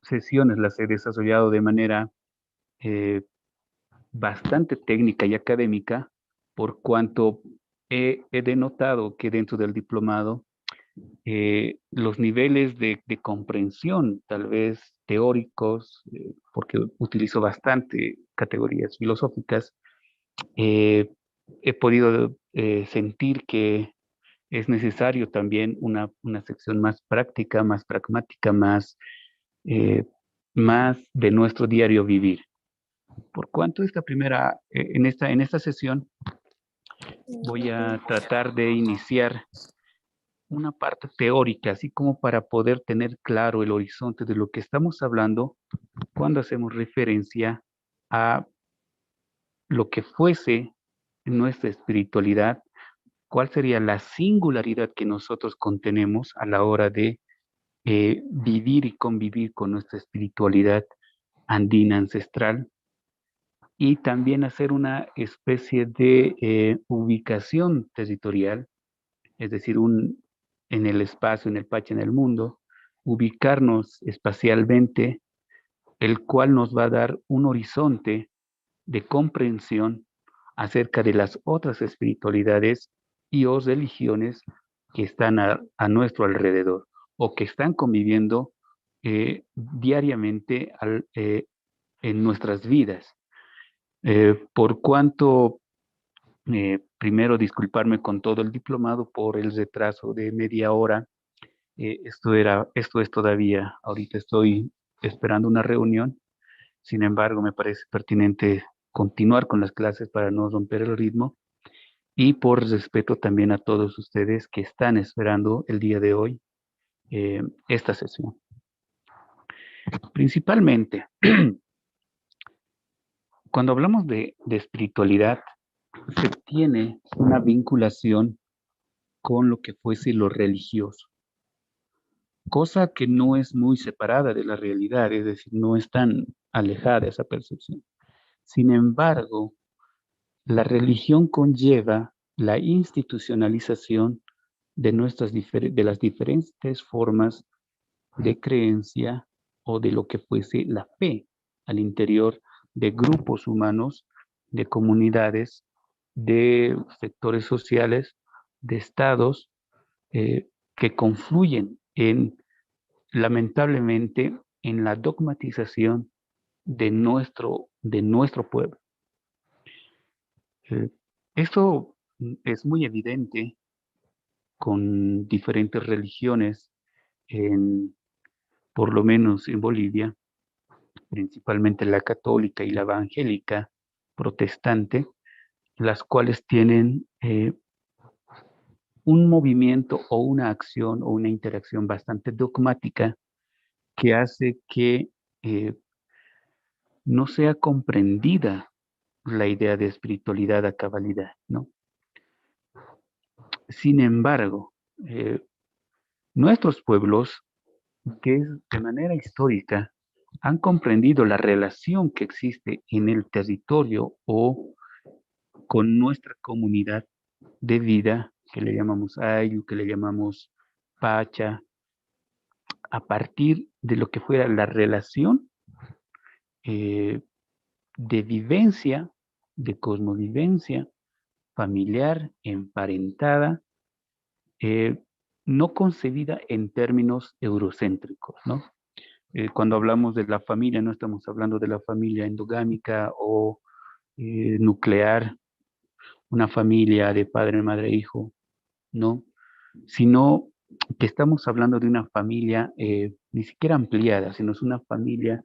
sesiones las he desarrollado de manera eh, bastante técnica y académica, por cuanto he denotado que dentro del diplomado los niveles de comprensión, tal vez teóricos, porque utilizo bastante categorías filosóficas, eh, he podido sentir que es necesario también una sección más práctica, más pragmática, eh, más de nuestro diario vivir. Por cuanto esta primera, en esta sesión voy a tratar de iniciar una parte teórica, así como para poder tener claro el horizonte de lo que estamos hablando cuando hacemos referencia a lo que fuese nuestra espiritualidad, cuál sería la singularidad que nosotros contenemos a la hora de vivir y convivir con nuestra espiritualidad andina ancestral, y también hacer una especie de ubicación territorial, es decir, en el espacio, en el Pacha, en el mundo, ubicarnos espacialmente, el cual nos va a dar un horizonte de comprensión acerca de las otras espiritualidades y o religiones que están a nuestro alrededor o que están conviviendo diariamente en nuestras vidas. Por cuanto, primero disculparme con todo el diplomado por el retraso de media hora. Esto es todavía, ahorita estoy esperando una reunión. Sin embargo, me parece pertinente continuar con las clases para no romper el ritmo y por respeto también a todos ustedes que están esperando el día de hoy esta sesión. Principalmente, cuando hablamos de espiritualidad, se tiene una vinculación con lo que fuese lo religioso, cosa que no es muy separada de la realidad, es decir, no es tan alejada esa percepción. Sin embargo, la religión conlleva la institucionalización de las diferentes formas de creencia o de lo que fuese la fe al interior de grupos humanos, de comunidades, de sectores sociales, de estados que confluyen lamentablemente, en la dogmatización de nuestro pueblo. Eh, Esto es muy evidente con diferentes religiones, en, por lo menos en Bolivia, principalmente la católica y la evangélica protestante, las cuales tienen un movimiento o una acción o una interacción bastante dogmática que hace que no sea comprendida la idea de espiritualidad a cabalidad, ¿no? Sin embargo, eh, nuestros pueblos, que de manera histórica han comprendido la relación que existe en el territorio o con nuestra comunidad de vida, que le llamamos Ayu, que le llamamos Pacha, a partir de lo que fuera la relación eh, de vivencia, de cosmovivencia familiar, emparentada, eh, no concebida en términos eurocéntricos, ¿no? Cuando hablamos de la familia, no estamos hablando de la familia endogámica o nuclear, una familia de padre, madre, hijo, no, sino que estamos hablando de una familia ni siquiera ampliada, sino es una familia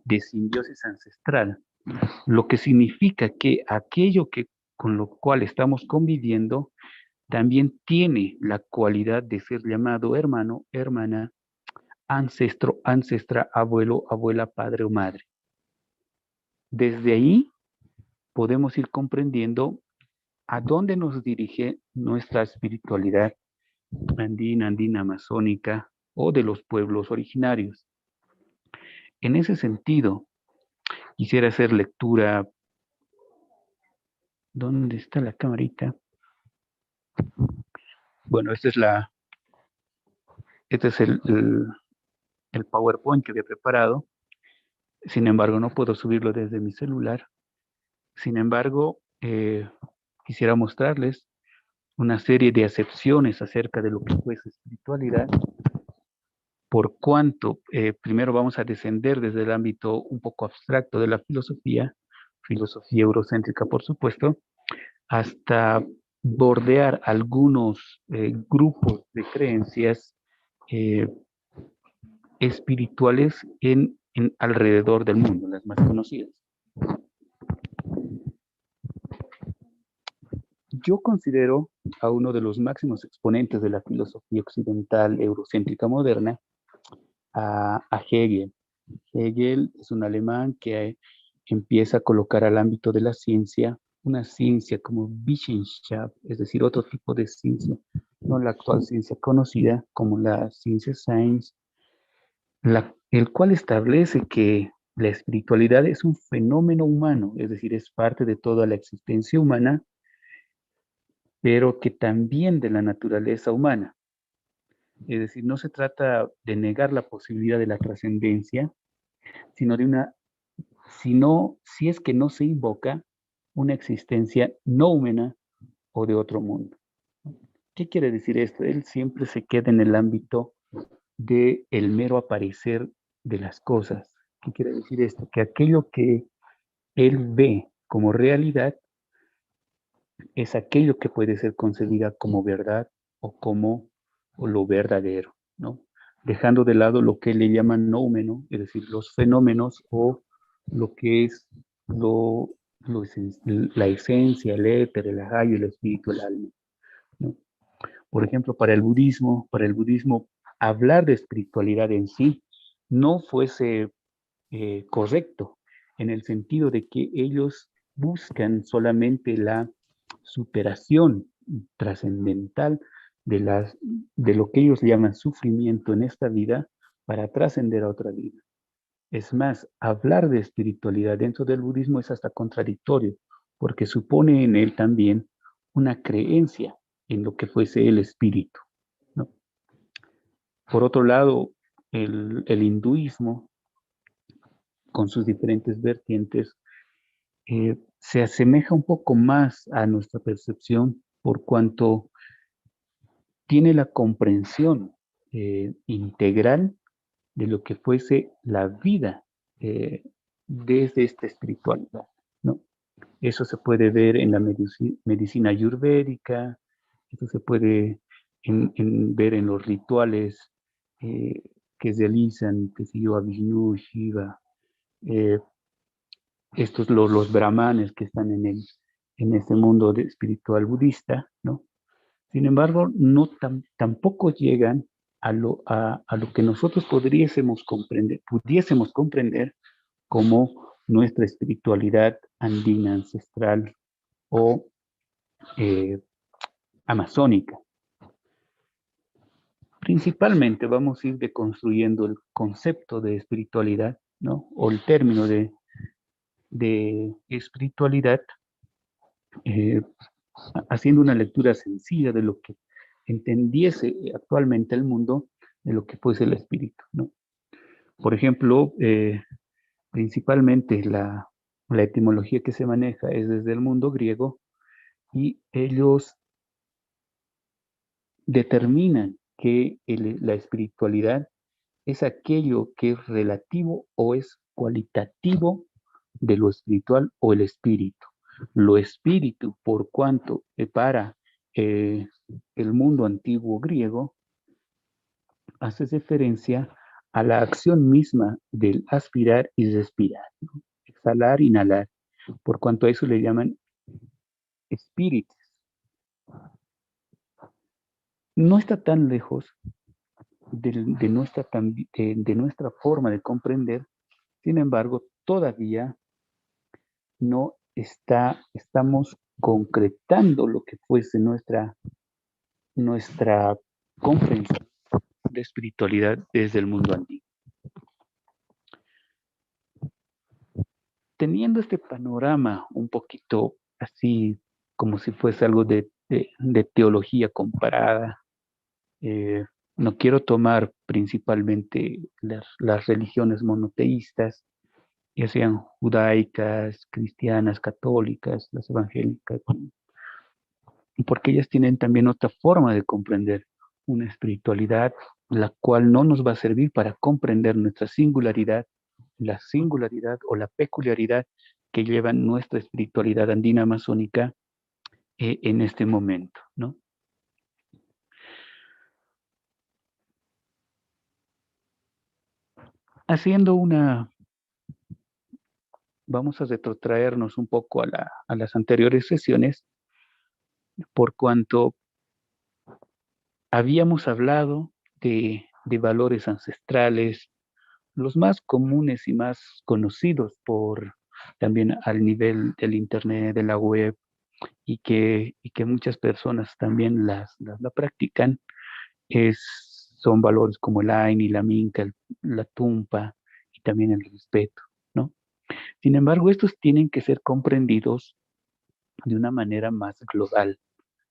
de simbiosis ancestral, lo que significa que aquello que con lo cual estamos conviviendo también tiene la cualidad de ser llamado hermano, hermana, ancestro, ancestra, abuelo, abuela, padre o madre. Desde ahí podemos ir comprendiendo a dónde nos dirige nuestra espiritualidad andina, andina amazónica o de los pueblos originarios. En ese sentido, quisiera hacer lectura. ¿Dónde está la camarita? Bueno, este es el PowerPoint que había preparado. Sin embargo, no puedo subirlo desde mi celular. Sin embargo, quisiera mostrarles una serie de acepciones acerca de lo que fue esa espiritualidad, por cuanto primero vamos a descender desde el ámbito un poco abstracto de la filosofía eurocéntrica, por supuesto, hasta bordear algunos grupos de creencias eh, espirituales en alrededor del mundo, las más conocidas. Yo considero a uno de los máximos exponentes de la filosofía occidental eurocéntrica moderna, a Hegel. Hegel es un alemán que empieza a colocar al ámbito de la ciencia una ciencia como Wissenschaft, es decir, otro tipo de ciencia, no la actual ciencia conocida como la ciencia science, el cual establece que la espiritualidad es un fenómeno humano, es decir, es parte de toda la existencia humana, pero que también de la naturaleza humana. Es decir, no se trata de negar la posibilidad de la trascendencia, sino de si es que no se invoca una existencia no humana o de otro mundo. ¿Qué quiere decir esto? Él siempre se queda en el ámbito del mero aparecer de las cosas. ¿Qué quiere decir esto? Que aquello que él ve como realidad es aquello que puede ser concebida como verdad o como o lo verdadero, ¿no? Dejando de lado lo que él le llama noumeno, es decir, los fenómenos o lo que es la esencia, el éter, el rayo, el espíritu, el alma, ¿no? Por ejemplo, para el budismo, hablar de espiritualidad en sí no fuese correcto, en el sentido de que ellos buscan solamente la superación trascendental de lo que ellos llaman sufrimiento en esta vida para trascender a otra vida. Es más, hablar de espiritualidad dentro del budismo es hasta contradictorio, porque supone en él también una creencia en lo que fuese el espíritu, ¿no? Por otro lado, el hinduismo, con sus diferentes vertientes, se asemeja un poco más a nuestra percepción por cuanto tiene la comprensión integral de lo que fuese la vida desde esta espiritualidad, ¿no? Eso se puede ver en la medicina ayurvédica, eso se puede ver en los rituales eh, que realizan, que se yo, a Vishnu, Shiva, eh, estos los brahmanes que están en este mundo espiritual budista, ¿no? Sin embargo, no tampoco llegan a lo que nosotros pudiésemos comprender como nuestra espiritualidad andina ancestral o eh, amazónica. Principalmente vamos a ir deconstruyendo el concepto de espiritualidad, ¿no? O el término de espiritualidad, eh, haciendo una lectura sencilla de lo que entendiese actualmente el mundo, de lo que fuese el espíritu, ¿no? Por ejemplo, principalmente la etimología que se maneja es desde el mundo griego y ellos determinan que la espiritualidad es aquello que es relativo o es cualitativo de lo espiritual o el espíritu. Lo espíritu, por cuanto para el mundo antiguo griego, hace referencia a la acción misma del aspirar y respirar, ¿no? Exhalar, inhalar, por cuanto a eso le llaman espíritus. No está tan lejos de nuestra forma de comprender, sin embargo, todavía no estamos concretando lo que fuese nuestra comprensión de espiritualidad desde el mundo antiguo. Teniendo este panorama un poquito así como si fuese algo de teología comparada, eh, no quiero tomar principalmente las religiones monoteístas, ya sean judaicas, cristianas, católicas, las evangélicas, porque ellas tienen también otra forma de comprender una espiritualidad, la cual no nos va a servir para comprender nuestra singularidad, la singularidad o la peculiaridad que lleva nuestra espiritualidad andina amazónica en este momento, ¿no? Haciendo vamos a retrotraernos un poco a las anteriores sesiones, por cuanto habíamos hablado de valores ancestrales, los más comunes y más conocidos por también al nivel del internet, de la web, y que muchas personas también la practican, son valores como el Ain y la Minca, la Tumpa y también el respeto, ¿no? Sin embargo, estos tienen que ser comprendidos de una manera más global,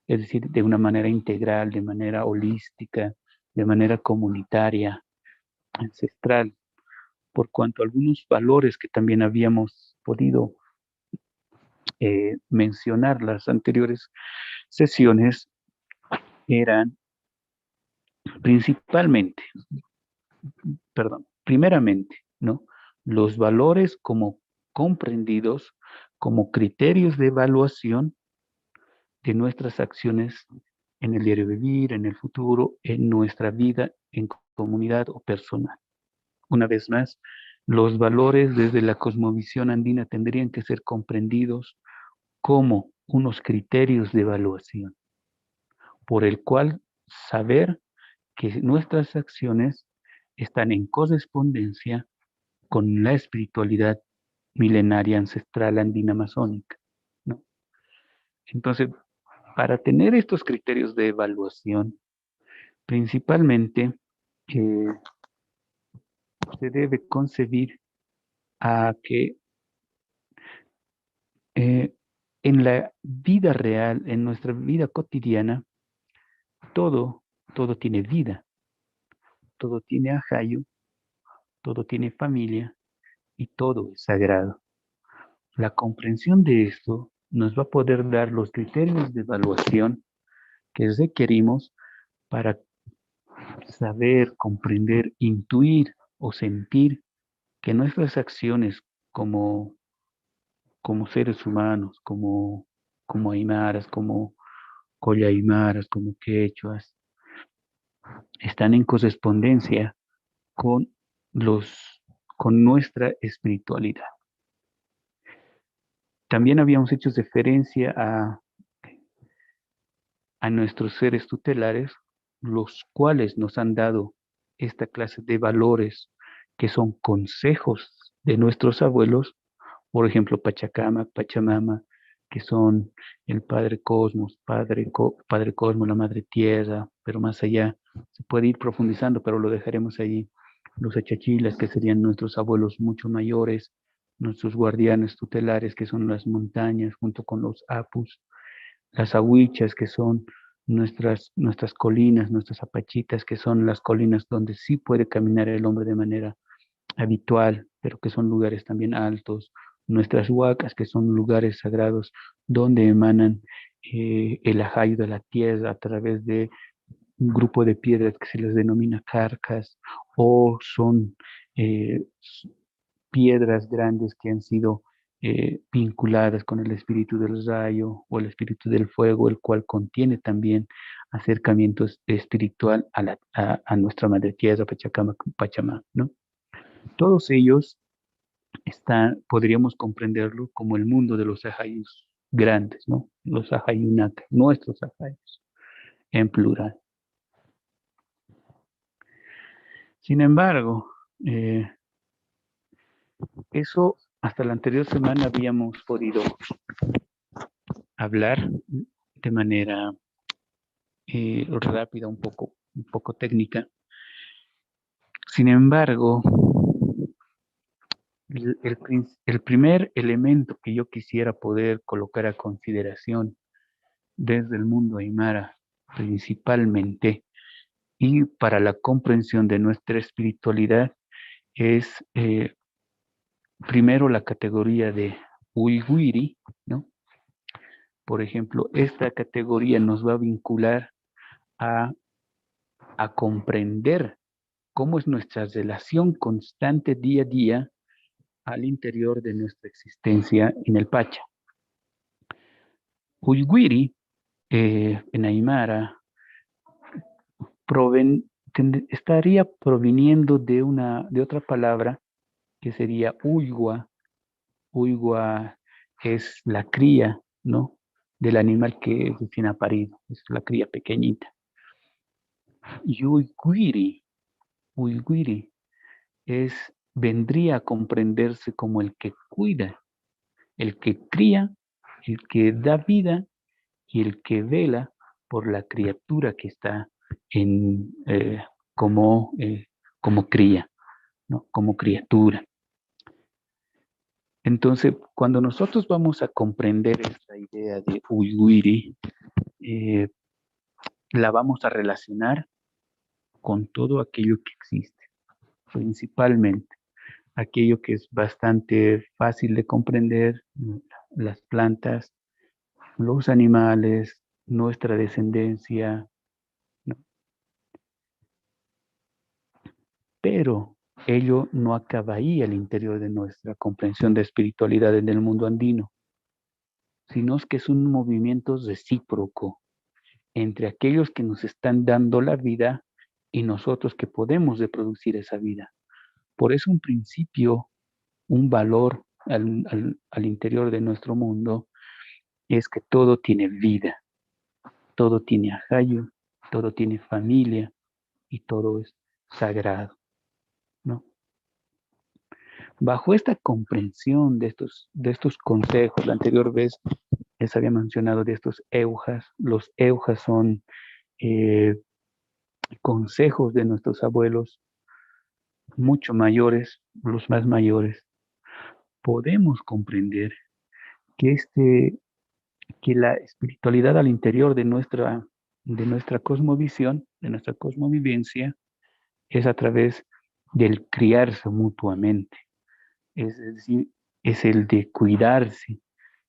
es decir, de una manera integral, de manera holística, de manera comunitaria, ancestral, por cuanto algunos valores que también habíamos podido mencionar las anteriores sesiones eran principalmente, perdón, primeramente, ¿no? Los valores como comprendidos como criterios de evaluación de nuestras acciones en el diario vivir, en el futuro, en nuestra vida, en comunidad o personal. Una vez más, los valores desde la cosmovisión andina tendrían que ser comprendidos como unos criterios de evaluación, por el cual saber que nuestras acciones están en correspondencia con la espiritualidad milenaria ancestral andina amazónica, ¿no? Entonces, para tener estos criterios de evaluación, principalmente eh, se debe concebir a que eh, en la vida real, en nuestra vida cotidiana, todo, todo tiene vida, todo tiene ajayo, todo tiene familia y todo es sagrado. La comprensión de esto nos va a poder dar los criterios de evaluación que requerimos para saber, comprender, intuir o sentir que nuestras acciones como, como seres humanos, como aymaras, como collaimaras, como quechuas, están en correspondencia con con nuestra espiritualidad. También habíamos hecho referencia a nuestros seres tutelares, los cuales nos han dado esta clase de valores que son consejos de nuestros abuelos, por ejemplo, Pachacama, Pachamama, que son el Padre Cosmos, Padre Cosmos, la Madre Tierra, pero más allá se puede ir profundizando, pero lo dejaremos ahí. Los Achachilas, que serían nuestros abuelos mucho mayores, nuestros guardianes tutelares, que son las montañas, junto con los Apus, las Ahuichas, que son nuestras colinas, nuestras apachitas, que son las colinas donde sí puede caminar el hombre de manera habitual, pero que son lugares también altos, nuestras huacas, que son lugares sagrados donde emanan el ajayo de la tierra a través de un grupo de piedras que se les denomina carcas, o son eh, piedras grandes que han sido vinculadas con el espíritu del rayo o el espíritu del fuego, el cual contiene también acercamiento espiritual a nuestra madre tierra, Pachamama, ¿no? Todos ellos podríamos comprenderlo como el mundo de los ajayos grandes, ¿no? Los ajayunatas, nuestros ajayos, en plural. Sin embargo, eso hasta la anterior semana habíamos podido hablar de manera rápida, un poco técnica. Sin embargo, el primer elemento que yo quisiera poder colocar a consideración desde el mundo aymara, principalmente, Y para la comprensión de nuestra espiritualidad es primero la categoría de Uiguiri, ¿no? Por ejemplo, esta categoría nos va a vincular a, a comprender cómo es nuestra relación constante día a día al interior de nuestra existencia en el Pacha. Uiguiri, en Aymara, estaría proviniendo de otra palabra que sería Uigua. Uigua es la cría, ¿no? Del animal que recién ha parido, es la cría pequeñita. Y Uiguiri vendría a comprenderse como el que cuida, el que cría, el que da vida y el que vela por la criatura que está en, como, como cría, ¿no? Como criatura. Entonces, cuando nosotros vamos a comprender esta idea de Uiguiri, eh, la vamos a relacionar con todo aquello que existe, principalmente aquello que es bastante fácil de comprender, las plantas, los animales, nuestra descendencia, ¿no? Pero ello no acaba ahí al interior de nuestra comprensión de espiritualidad en el mundo andino, sino que es un movimiento recíproco entre aquellos que nos están dando la vida y nosotros que podemos reproducir esa vida. Por eso un principio, un valor al interior de nuestro mundo es que todo tiene vida, todo tiene ajayo, todo tiene familia y todo es sagrado, ¿no? Bajo esta comprensión de estos consejos, la anterior vez les había mencionado de estos eujas. Los eujas son eh, consejos de nuestros abuelos mucho mayores, los más mayores. Podemos comprender que, que la espiritualidad al interior de nuestra cosmovisión, de nuestra cosmovivencia, es a través del criarse mutuamente. Es decir, es el de cuidarse,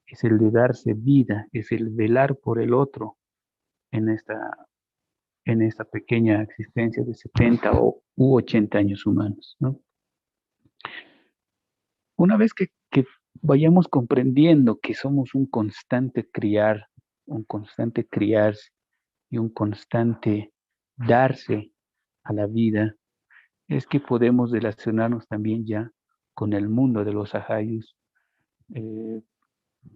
es el de darse vida, es el velar por el otro en en esta pequeña existencia de 70 u 80 años humanos, ¿no? Una vez que vayamos comprendiendo que somos un constante criarse y un constante darse a la vida, es que podemos relacionarnos también ya con el mundo de los ajayus, eh,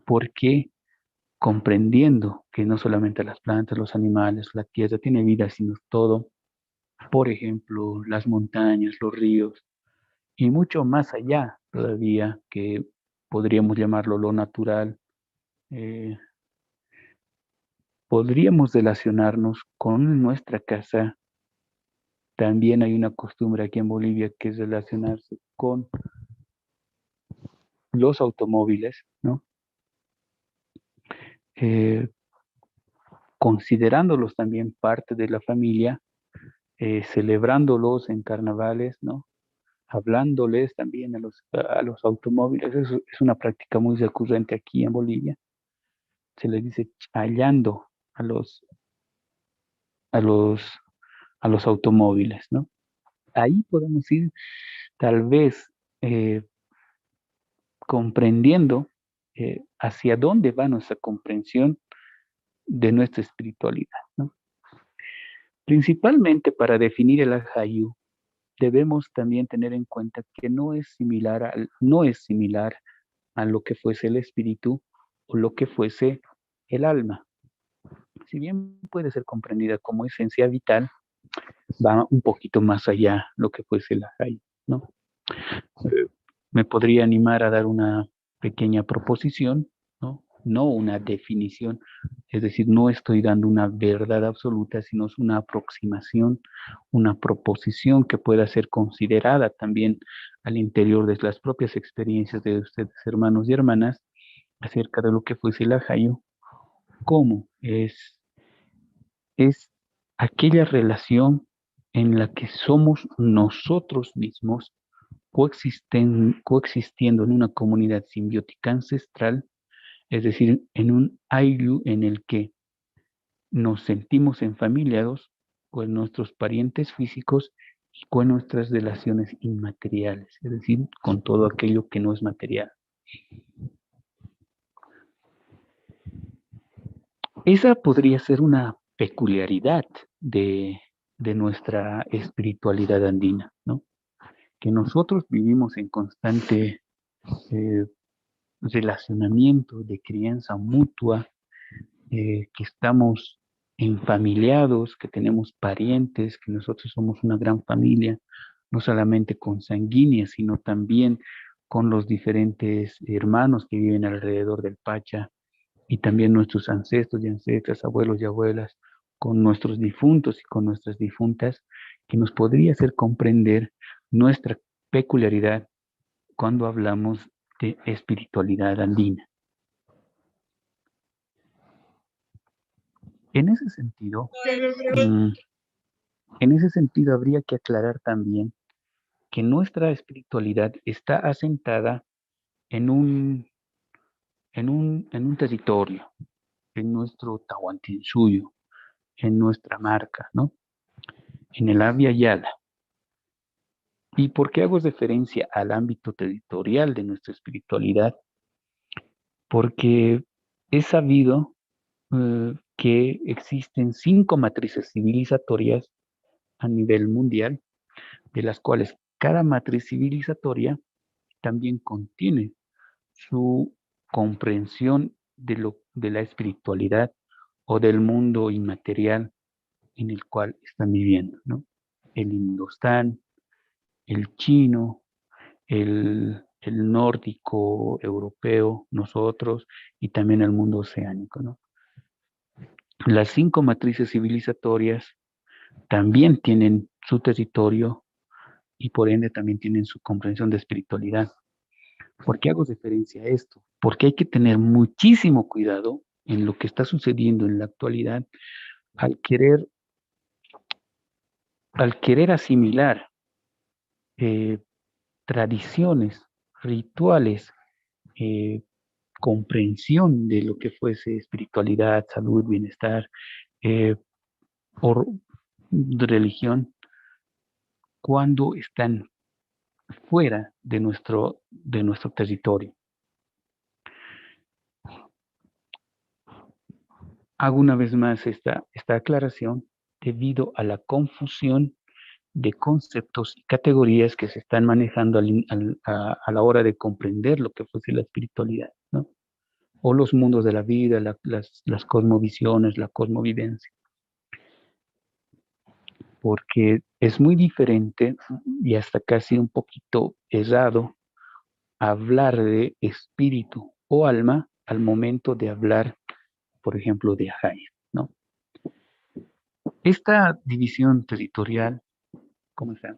porque comprendiendo que no solamente las plantas, los animales, la tierra tiene vida, sino todo, por ejemplo, las montañas, los ríos, y mucho más allá todavía, que podríamos llamarlo lo natural, eh, podríamos relacionarnos con nuestra casa. También hay una costumbre aquí en Bolivia que es relacionarse con los automóviles, ¿no? Eh, Considerándolos también parte de la familia, celebrándolos en carnavales, ¿no? Hablándoles también a los automóviles. Eso es una práctica muy recurrente aquí en Bolivia. Se les dice chayando a a los, a los automóviles, ¿no? Ahí podemos ir tal vez eh, comprendiendo hacia dónde va nuestra comprensión de nuestra espiritualidad, ¿no? Principalmente para definir el Ajayu, debemos también tener en cuenta que no es similar a lo que fuese el espíritu o lo que fuese el alma. Si bien puede ser comprendida como esencia vital, va un poquito más allá lo que fuese el Ajayu, ¿no? Eh, Me podría animar a dar una pequeña proposición, ¿no? No una definición, es decir, no estoy dando una verdad absoluta, sino es una aproximación, una proposición que pueda ser considerada también al interior de las propias experiencias de ustedes, hermanos y hermanas, acerca de lo que fuese el ajayo, cómo es aquella relación en la que somos nosotros mismos coexistiendo en una comunidad simbiótica ancestral, es decir, en un ayllu en el que nos sentimos enfamiliados con nuestros parientes físicos y con nuestras relaciones inmateriales, es decir, con todo aquello que no es material. Esa podría ser una peculiaridad de nuestra espiritualidad andina, ¿no? Que nosotros vivimos en constante eh, relacionamiento de crianza mutua, que estamos enfamiliados, que tenemos parientes, que nosotros somos una gran familia, no solamente consanguínea, sino también con los diferentes hermanos que viven alrededor del Pacha y también nuestros ancestros y ancestras, abuelos y abuelas, con nuestros difuntos y con nuestras difuntas, que nos podría hacer comprender nuestra peculiaridad cuando hablamos de espiritualidad andina. En ese sentido, mm, en ese sentido habría que aclarar también que nuestra espiritualidad está asentada en un territorio, en nuestro Tahuantinsuyo, en nuestra marca, ¿no? En el Abya Yala. ¿Y por qué hago referencia al ámbito territorial de nuestra espiritualidad? Porque es sabido que existen 5 matrices civilizatorias a nivel mundial, de las cuales cada matriz civilizatoria también contiene su comprensión de la espiritualidad o del mundo inmaterial en el cual están viviendo, ¿no? El hindustán, el chino, el nórdico europeo, nosotros, y también el mundo oceánico, ¿no? Las 5 matrices civilizatorias también tienen su territorio y por ende también tienen su comprensión de espiritualidad. ¿Por qué hago referencia a esto? Porque hay que tener muchísimo cuidado en lo que está sucediendo en la actualidad al querer, al querer asimilar eh, tradiciones, rituales, eh, comprensión de lo que fuese espiritualidad, salud, bienestar eh, o religión, cuando están fuera de nuestro territorio. Hago una vez más esta aclaración debido a la confusión de conceptos y categorías que se están manejando a la hora de comprender lo que fuese la espiritualidad, ¿no? O los mundos de la vida, las cosmovisiones, la cosmovivencia, porque es muy diferente y hasta casi un poquito errado hablar de espíritu o alma al momento de hablar, por ejemplo, de Ajay, ¿no? Esta división territorial, ¿cómo está?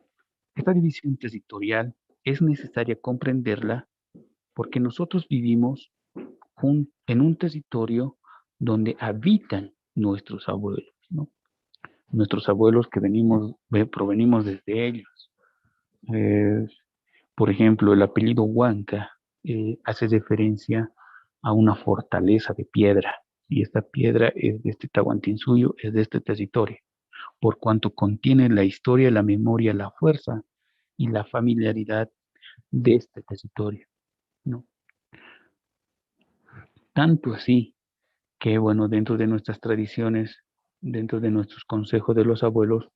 Esta división territorial es necesaria comprenderla porque nosotros vivimos en un territorio donde habitan nuestros abuelos, ¿no? Nuestros abuelos que provenimos desde ellos. Eh, por ejemplo, el apellido Huanca hace referencia a una fortaleza de piedra, y esta piedra es de este Tahuantinsuyo, es de este territorio, por cuanto contiene la historia, la memoria, la fuerza y la familiaridad de este territorio, ¿no? Tanto así que, bueno, dentro de nuestras tradiciones, dentro de nuestros consejos de los abuelos,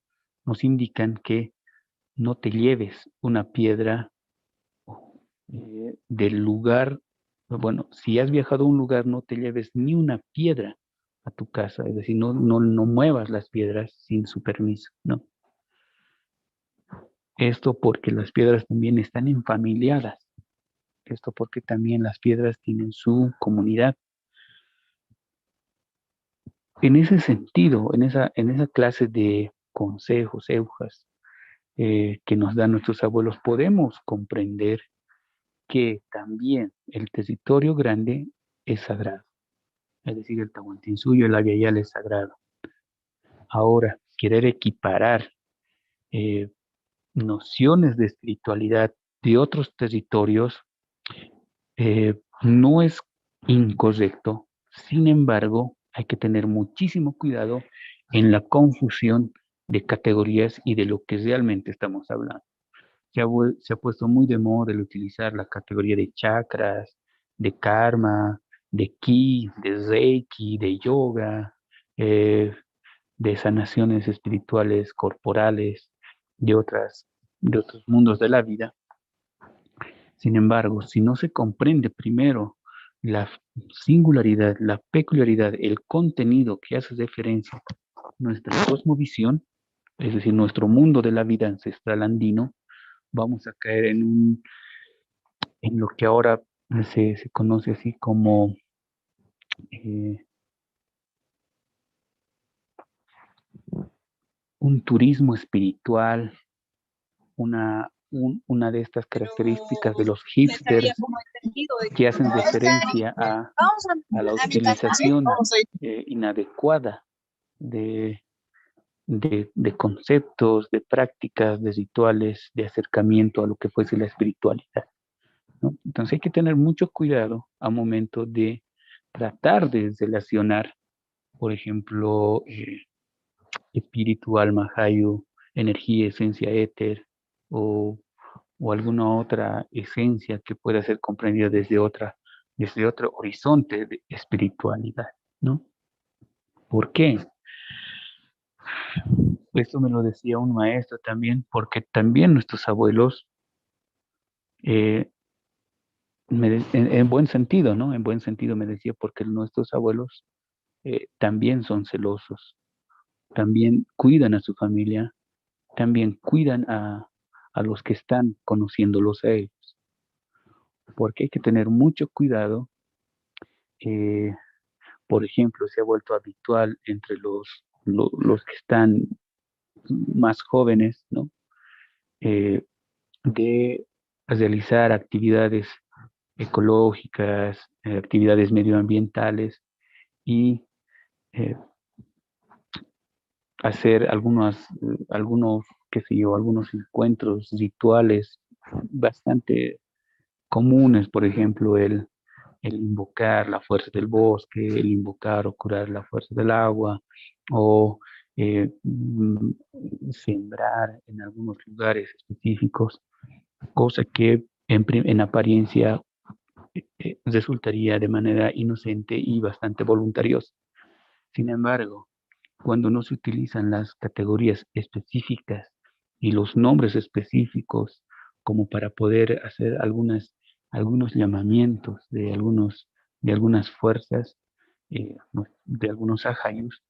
nos indican que no te lleves una piedra del lugar, bueno, si has viajado a un lugar, no te lleves ni una piedra a tu casa, es decir, no muevas las piedras sin su permiso, ¿no? Esto porque las piedras también están enfamiliadas, esto porque también las piedras tienen su comunidad. En ese sentido, en esa clase de consejos, eujas, que nos dan nuestros abuelos, podemos comprender que también el territorio grande es sagrado. Es decir, el Tahuantinsuyo, el Abya Yala es sagrado. Ahora, querer equiparar eh, nociones de espiritualidad de otros territorios, no es incorrecto. Sin embargo, hay que tener muchísimo cuidado en la confusión de categorías y de lo que realmente estamos hablando. Se ha puesto muy de moda el utilizar la categoría de chakras, de karma, de ki, de reiki, de yoga, eh, de sanaciones espirituales, corporales, de de otros mundos de la vida. Sin embargo, si no se comprende primero la singularidad, la peculiaridad, el contenido que hace referencia a nuestra cosmovisión, es decir, nuestro mundo de la vida ancestral andino, vamos a caer en lo que ahora se conoce así como eh, un turismo espiritual, una de estas Pero características de los les había hipsters como entendido de que que hacen como referencia vamos a la a mi casa, ¿sí? utilización Vamos a ir. inadecuada de, de conceptos, de prácticas, de rituales, de acercamiento a lo que fuese la espiritualidad, ¿no? Entonces hay que tener mucho cuidado a momento de tratar de relacionar, por ejemplo, espíritu, alma, hayu, energía, esencia, éter, o, o alguna otra esencia que pueda ser comprendida desde otro horizonte de espiritualidad, ¿no? ¿Por qué? Esto me lo decía un maestro también, porque también nuestros abuelos, eh, en buen sentido, ¿no? En buen sentido me decía, porque nuestros abuelos también son celosos, también cuidan a su familia, también cuidan a los que están conociéndolos a ellos, porque hay que tener mucho cuidado. eh, por ejemplo, se ha vuelto habitual entre los que están más jóvenes, ¿no? Eh, de realizar actividades ecológicas, actividades medioambientales y eh, hacer qué sé yo, algunos encuentros rituales bastante comunes, por ejemplo, el invocar la fuerza del bosque, el invocar o curar la fuerza del agua, o sembrar en algunos lugares específicos, cosa que en apariencia resultaría de manera inocente y bastante voluntariosa. Sin embargo, cuando no se utilizan las categorías específicas y los nombres específicos como para poder hacer algunos llamamientos de algunas fuerzas, de algunos ajayus,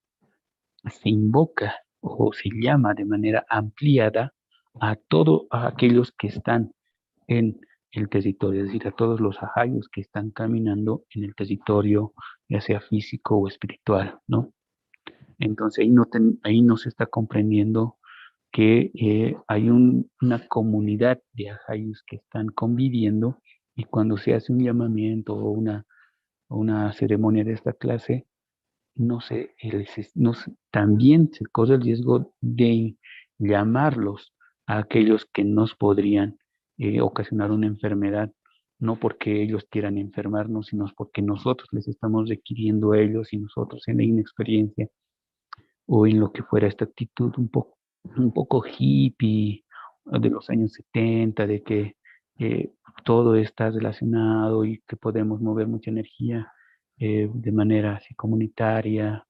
se invoca o se llama de manera ampliada a todos aquellos que están en el territorio, es decir, a todos los ajayos que están caminando en el territorio, ya sea físico o espiritual, ¿no? Entonces ahí no se está comprendiendo que hay una comunidad de ajayos que están conviviendo y cuando se hace un llamamiento o una ceremonia de esta clase, también se corre el riesgo de llamarlos a aquellos que nos podrían ocasionar una enfermedad, no porque ellos quieran enfermarnos, sino porque nosotros les estamos requiriendo a ellos y nosotros en la inexperiencia o en lo que fuera esta actitud un poco hippie de los años 70 de que eh, todo está relacionado y que podemos mover mucha energía de manera así comunitaria,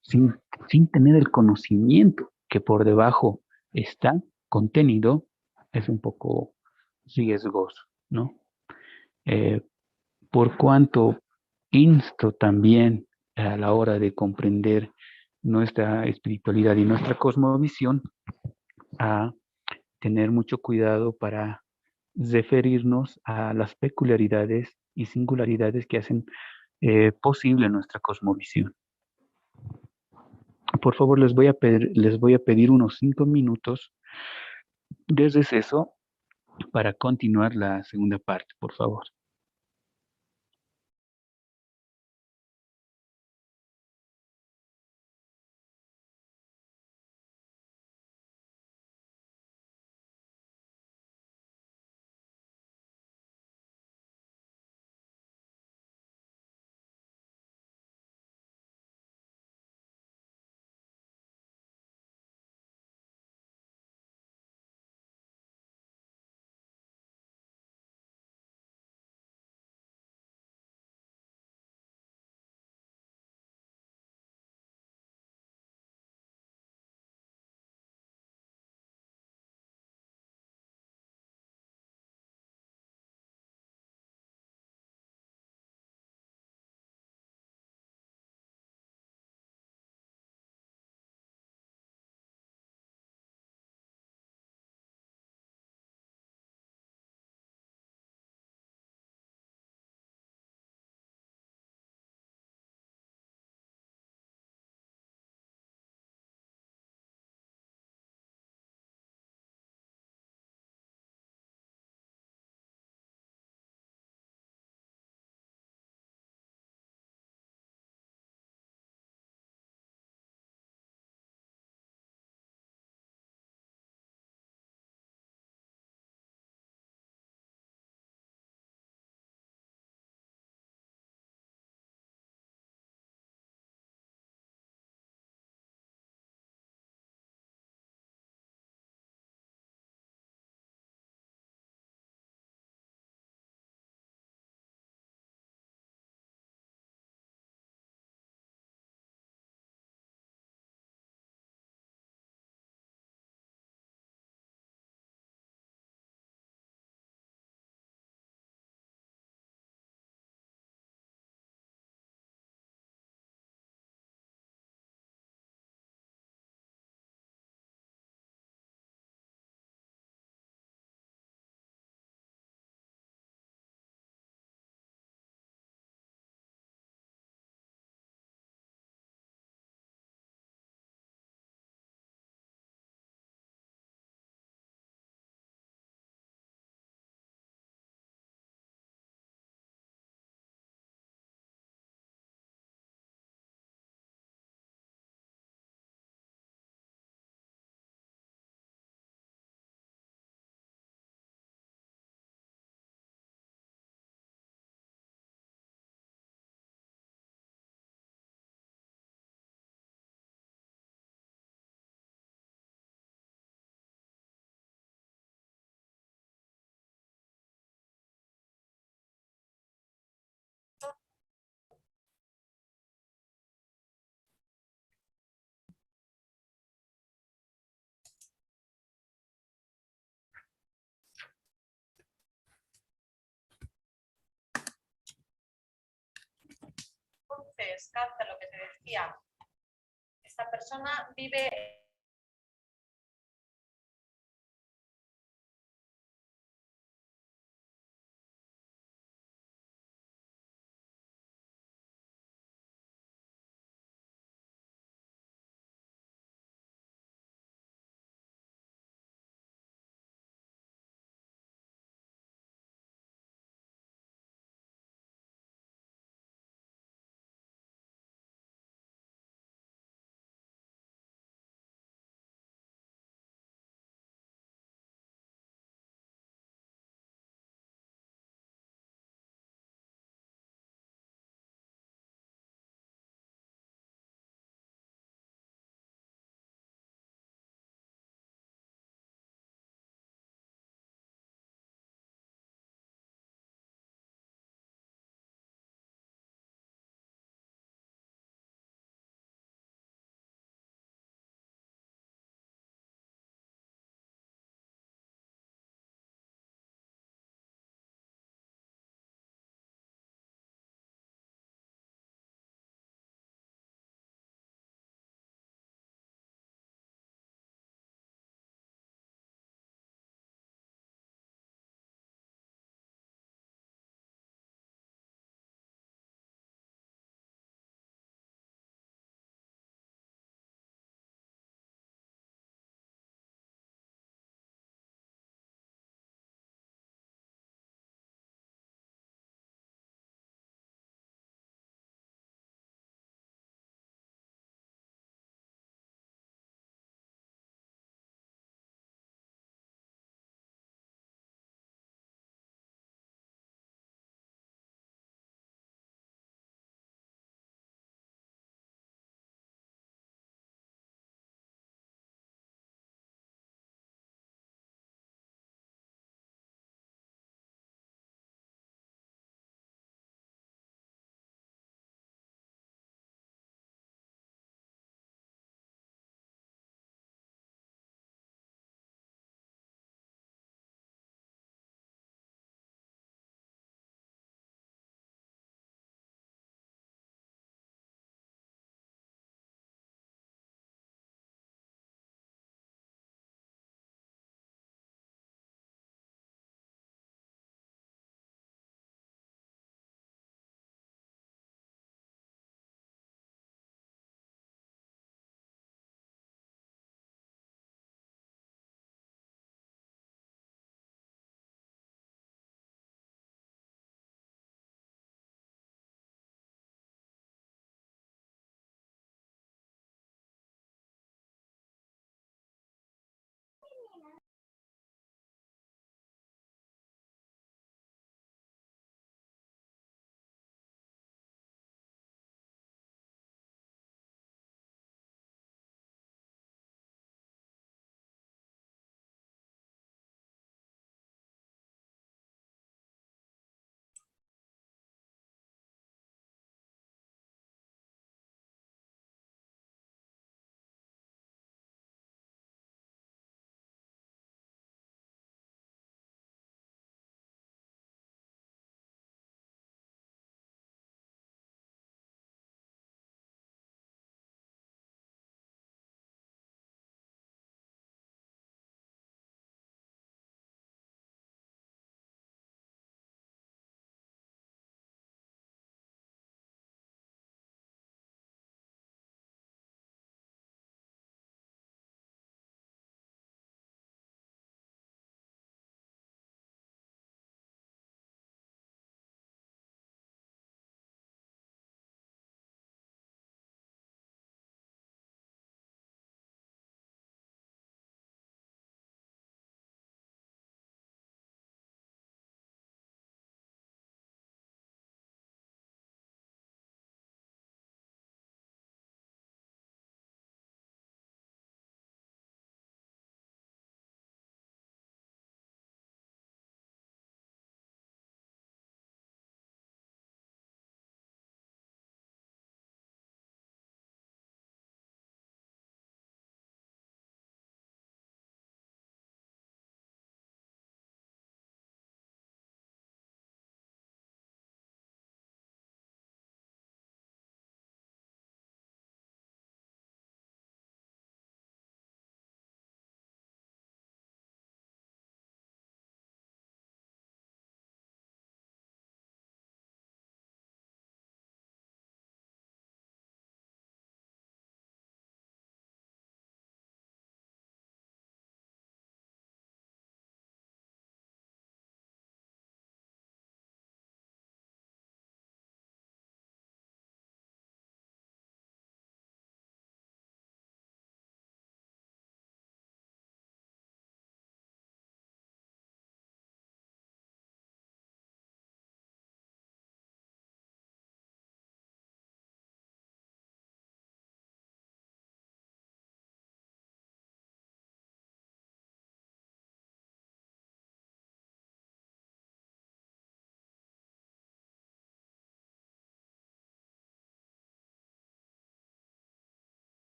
sin, sin tener el conocimiento que por debajo está contenido, es un poco riesgoso, ¿no? Eh, por cuanto insto también a la hora de comprender nuestra espiritualidad y nuestra cosmovisión a tener mucho cuidado para referirnos a las peculiaridades y singularidades que hacen posible nuestra cosmovisión. Por favor, les voy a pedir unos 5 minutos de receso para continuar la segunda parte, por favor. pues capta lo que te decía. Esta persona vive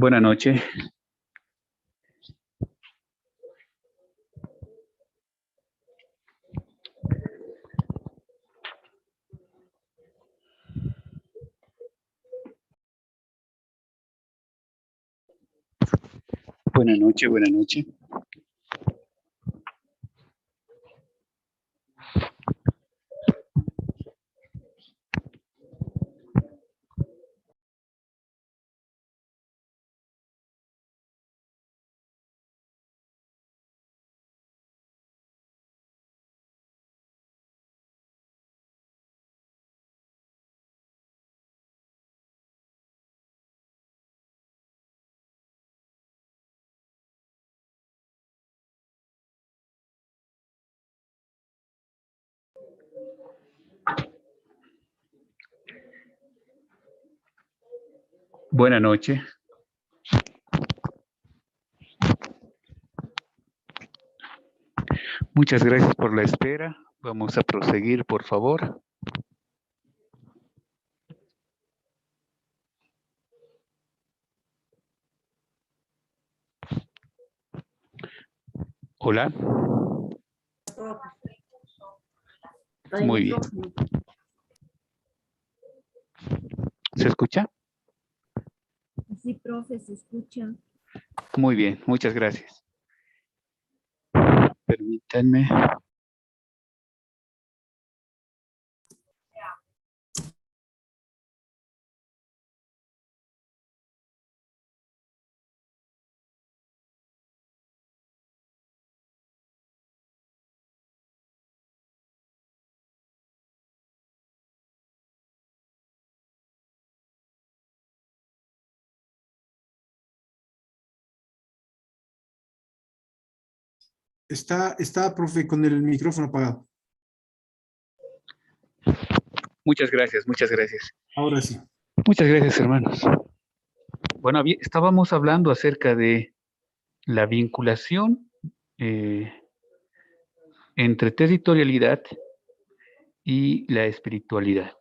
Buenas noches. Buenas noches, buenas noches. Buenas noches. Muchas gracias por la espera. Vamos a proseguir, por favor. Hola. Muy bien. ¿Se escucha? Sí, profe, se escucha. Muy bien, muchas gracias. Permítanme. Está, profe, con el micrófono apagado. Muchas gracias, muchas gracias. Ahora sí. Muchas gracias, hermanos. Bueno, estábamos hablando acerca de la vinculación entre territorialidad y la espiritualidad.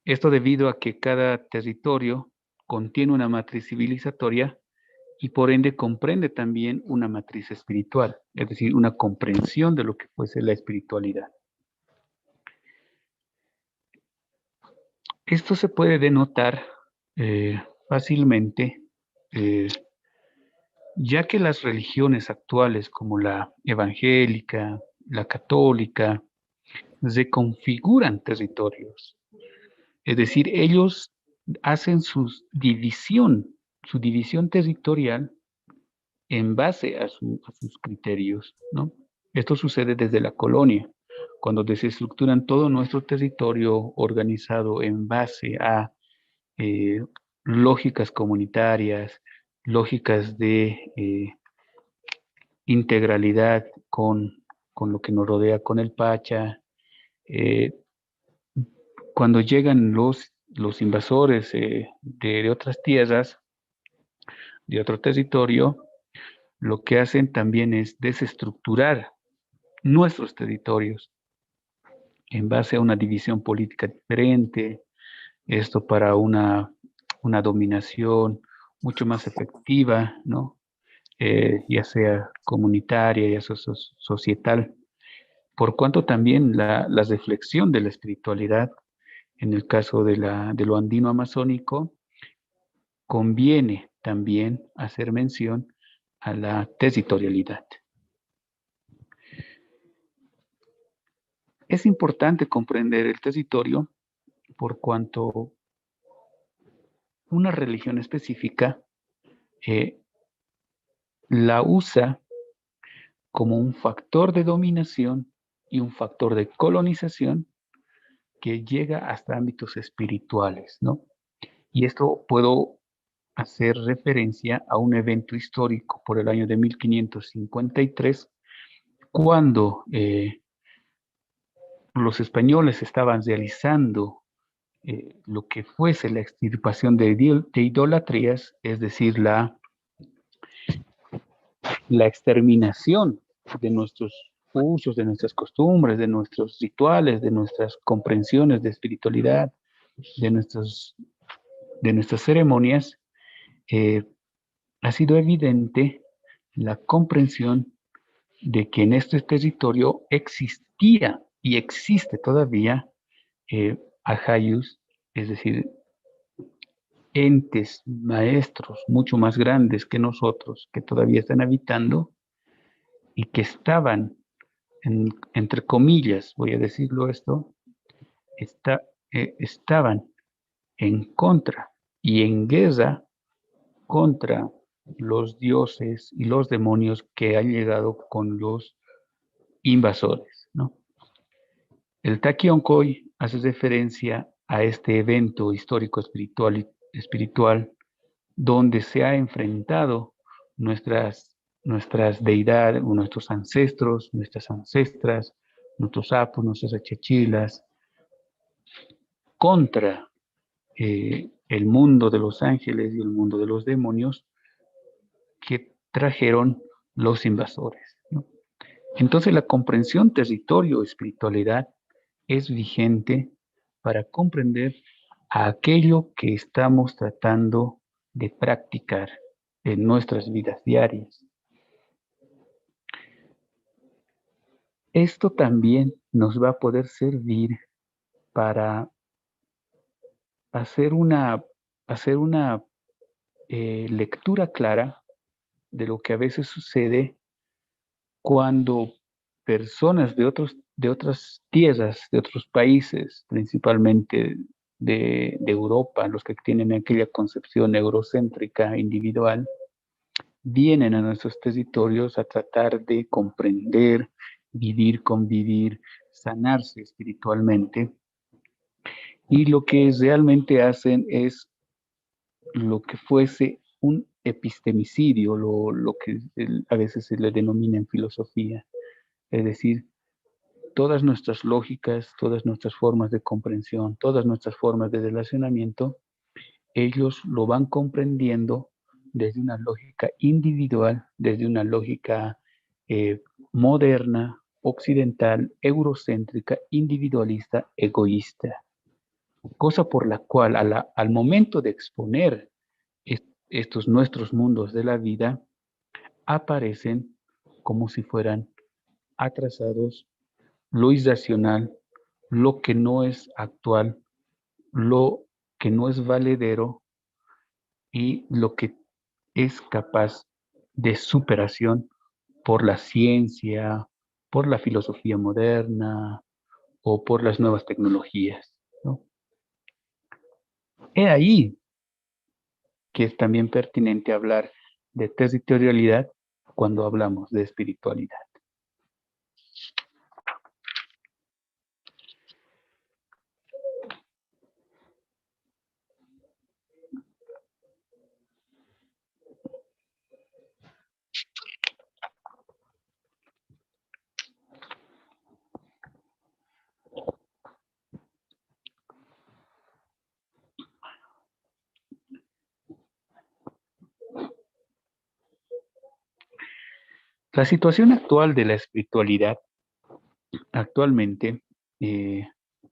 Esto debido a que cada territorio contiene una matriz civilizatoria y por ende comprende también una matriz espiritual, es decir, una comprensión de lo que fuese la espiritualidad. Esto se puede denotar fácilmente, ya que las religiones actuales como la evangélica, la católica, reconfiguran territorios. Es decir, ellos hacen su división territorial en base a sus criterios, ¿no? Esto sucede desde la colonia, cuando desestructuran todo nuestro territorio organizado en base a lógicas comunitarias, lógicas de integralidad con lo que nos rodea, con el Pacha. Cuando llegan los invasores de otras tierras, de otro territorio, lo que hacen también es desestructurar nuestros territorios en base a una división política diferente, esto para una dominación mucho más efectiva, ¿no? Ya sea comunitaria, ya sea societal, por cuanto también la reflexión de la espiritualidad, en el caso de lo andino amazónico, conviene también hacer mención a la territorialidad. Es importante comprender el territorio por cuanto una religión específica la usa como un factor de dominación y un factor de colonización que llega hasta ámbitos espirituales, ¿no? Y esto puedo hacer referencia a un evento histórico por el año de 1553, cuando los españoles estaban realizando lo que fuese la extirpación de idolatrías, es decir, la exterminación de nuestros usos, de nuestras costumbres, de nuestros rituales, de nuestras comprensiones de espiritualidad, de nuestras ceremonias. ha sido evidente la comprensión de que en este territorio existía y existe todavía ajayus, es decir, entes maestros mucho más grandes que nosotros, que todavía están habitando y que estaban, entre comillas, voy a decirlo esto, estaban en contra y en guerra contra los dioses y los demonios que han llegado con los invasores, ¿no? El Takiyonkoi hace referencia a este evento histórico espiritual donde se ha enfrentado nuestras deidades, nuestros ancestros, nuestras ancestras, nuestros apus, nuestras achachilas, contra el mundo de los ángeles y el mundo de los demonios que trajeron los invasores, ¿no? Entonces la comprensión territorio espiritualidad es vigente para comprender a aquello que estamos tratando de practicar en nuestras vidas diarias. Esto también nos va a poder servir para hacer una lectura clara de lo que a veces sucede cuando personas de otras tierras, de otros países, principalmente de Europa, los que tienen aquella concepción eurocéntrica individual, vienen a nuestros territorios a tratar de comprender, vivir, convivir, sanarse espiritualmente. Y lo que realmente hacen es lo que fuese un epistemicidio, lo que a veces se le denomina en filosofía. Es decir, todas nuestras lógicas, todas nuestras formas de comprensión, todas nuestras formas de relacionamiento, ellos lo van comprendiendo desde una lógica individual, desde una lógica moderna, occidental, eurocéntrica, individualista, egoísta. Cosa por la cual al momento de exponer estos nuestros mundos de la vida, aparecen como si fueran atrasados, lo irracional, lo que no es actual, lo que no es valedero y lo que es capaz de superación por la ciencia, por la filosofía moderna o por las nuevas tecnologías, ¿no? He ahí que es también pertinente hablar de territorialidad cuando hablamos de espiritualidad. La situación actual de la espiritualidad actualmente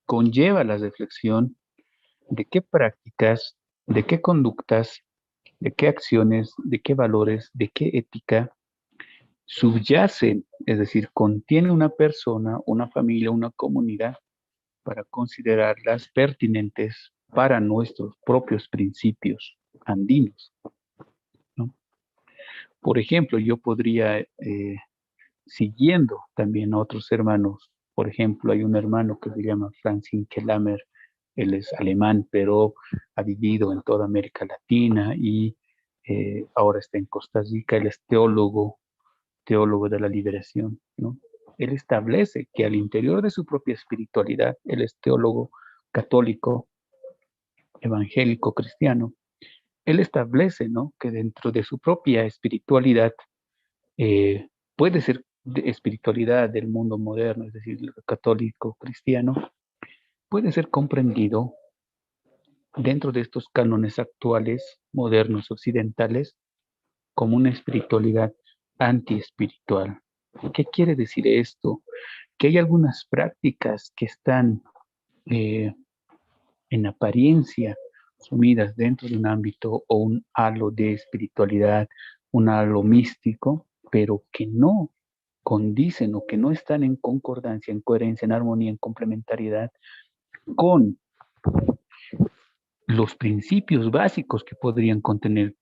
conlleva la reflexión de qué prácticas, de qué conductas, de qué acciones, de qué valores, de qué ética subyacen, es decir, contiene una persona, una familia, una comunidad para considerarlas pertinentes para nuestros propios principios andinos, ¿no? Por ejemplo, yo podría, siguiendo también a otros hermanos, por ejemplo, hay un hermano que se llama Franz Hinkelhammer, él es alemán, pero ha vivido en toda América Latina y ahora está en Costa Rica, él es teólogo de la liberación, ¿no? Él establece que al interior de su propia espiritualidad, él es teólogo católico, evangélico, cristiano, él establece, ¿no?, que dentro de su propia espiritualidad puede ser de espiritualidad del mundo moderno, es decir, católico, cristiano, puede ser comprendido dentro de estos cánones actuales, modernos, occidentales, como una espiritualidad antiespiritual. ¿Qué quiere decir esto? Que hay algunas prácticas que están en apariencia sumidas dentro de un ámbito o un halo de espiritualidad, un halo místico, pero que no condicen o que no están en concordancia, en coherencia, en armonía, en complementariedad con los principios básicos que podrían contener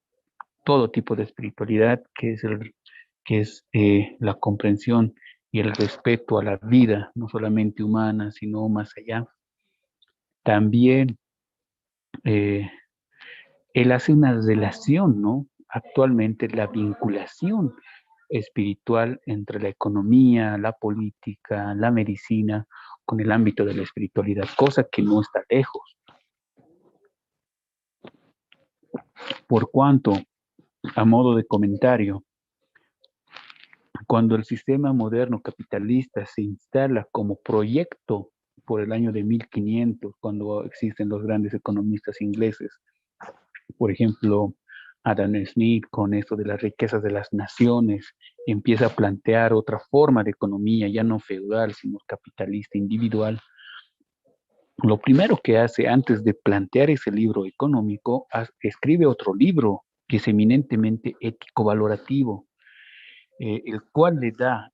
todo tipo de espiritualidad, que es la comprensión y el respeto a la vida, no solamente humana, sino más allá. También eh, él hace una relación, ¿no? Actualmente la vinculación espiritual entre la economía, la política, la medicina, con el ámbito de la espiritualidad, cosa que no está lejos. Por cuanto, a modo de comentario, cuando el sistema moderno capitalista se instala como proyecto por el año de 1500, cuando existen los grandes economistas ingleses, por ejemplo, Adam Smith con esto de las riquezas de las naciones, empieza a plantear otra forma de economía, ya no feudal, sino capitalista individual. Lo primero que hace antes de plantear ese libro económico, escribe otro libro que es eminentemente ético-valorativo, el cual le da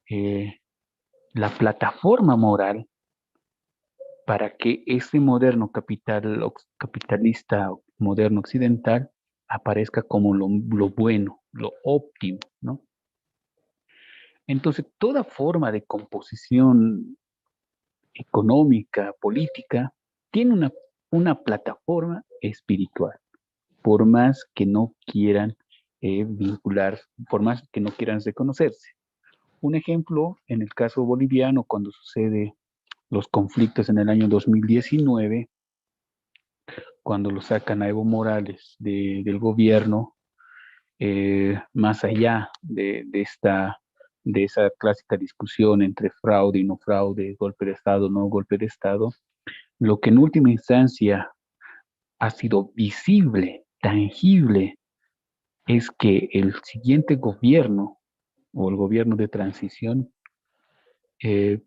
la plataforma moral para que ese moderno capitalista moderno occidental aparezca como lo bueno, lo óptimo, ¿no? Entonces, toda forma de composición económica, política, tiene una plataforma espiritual, por más que no quieran vincular, por más que no quieran reconocerse. Un ejemplo, en el caso boliviano, cuando sucede los conflictos en el año 2019, cuando lo sacan a Evo Morales del gobierno, más allá de esa clásica discusión entre fraude y no fraude, golpe de Estado, no golpe de Estado, lo que en última instancia ha sido visible, tangible, es que el siguiente gobierno o el gobierno de transición eh,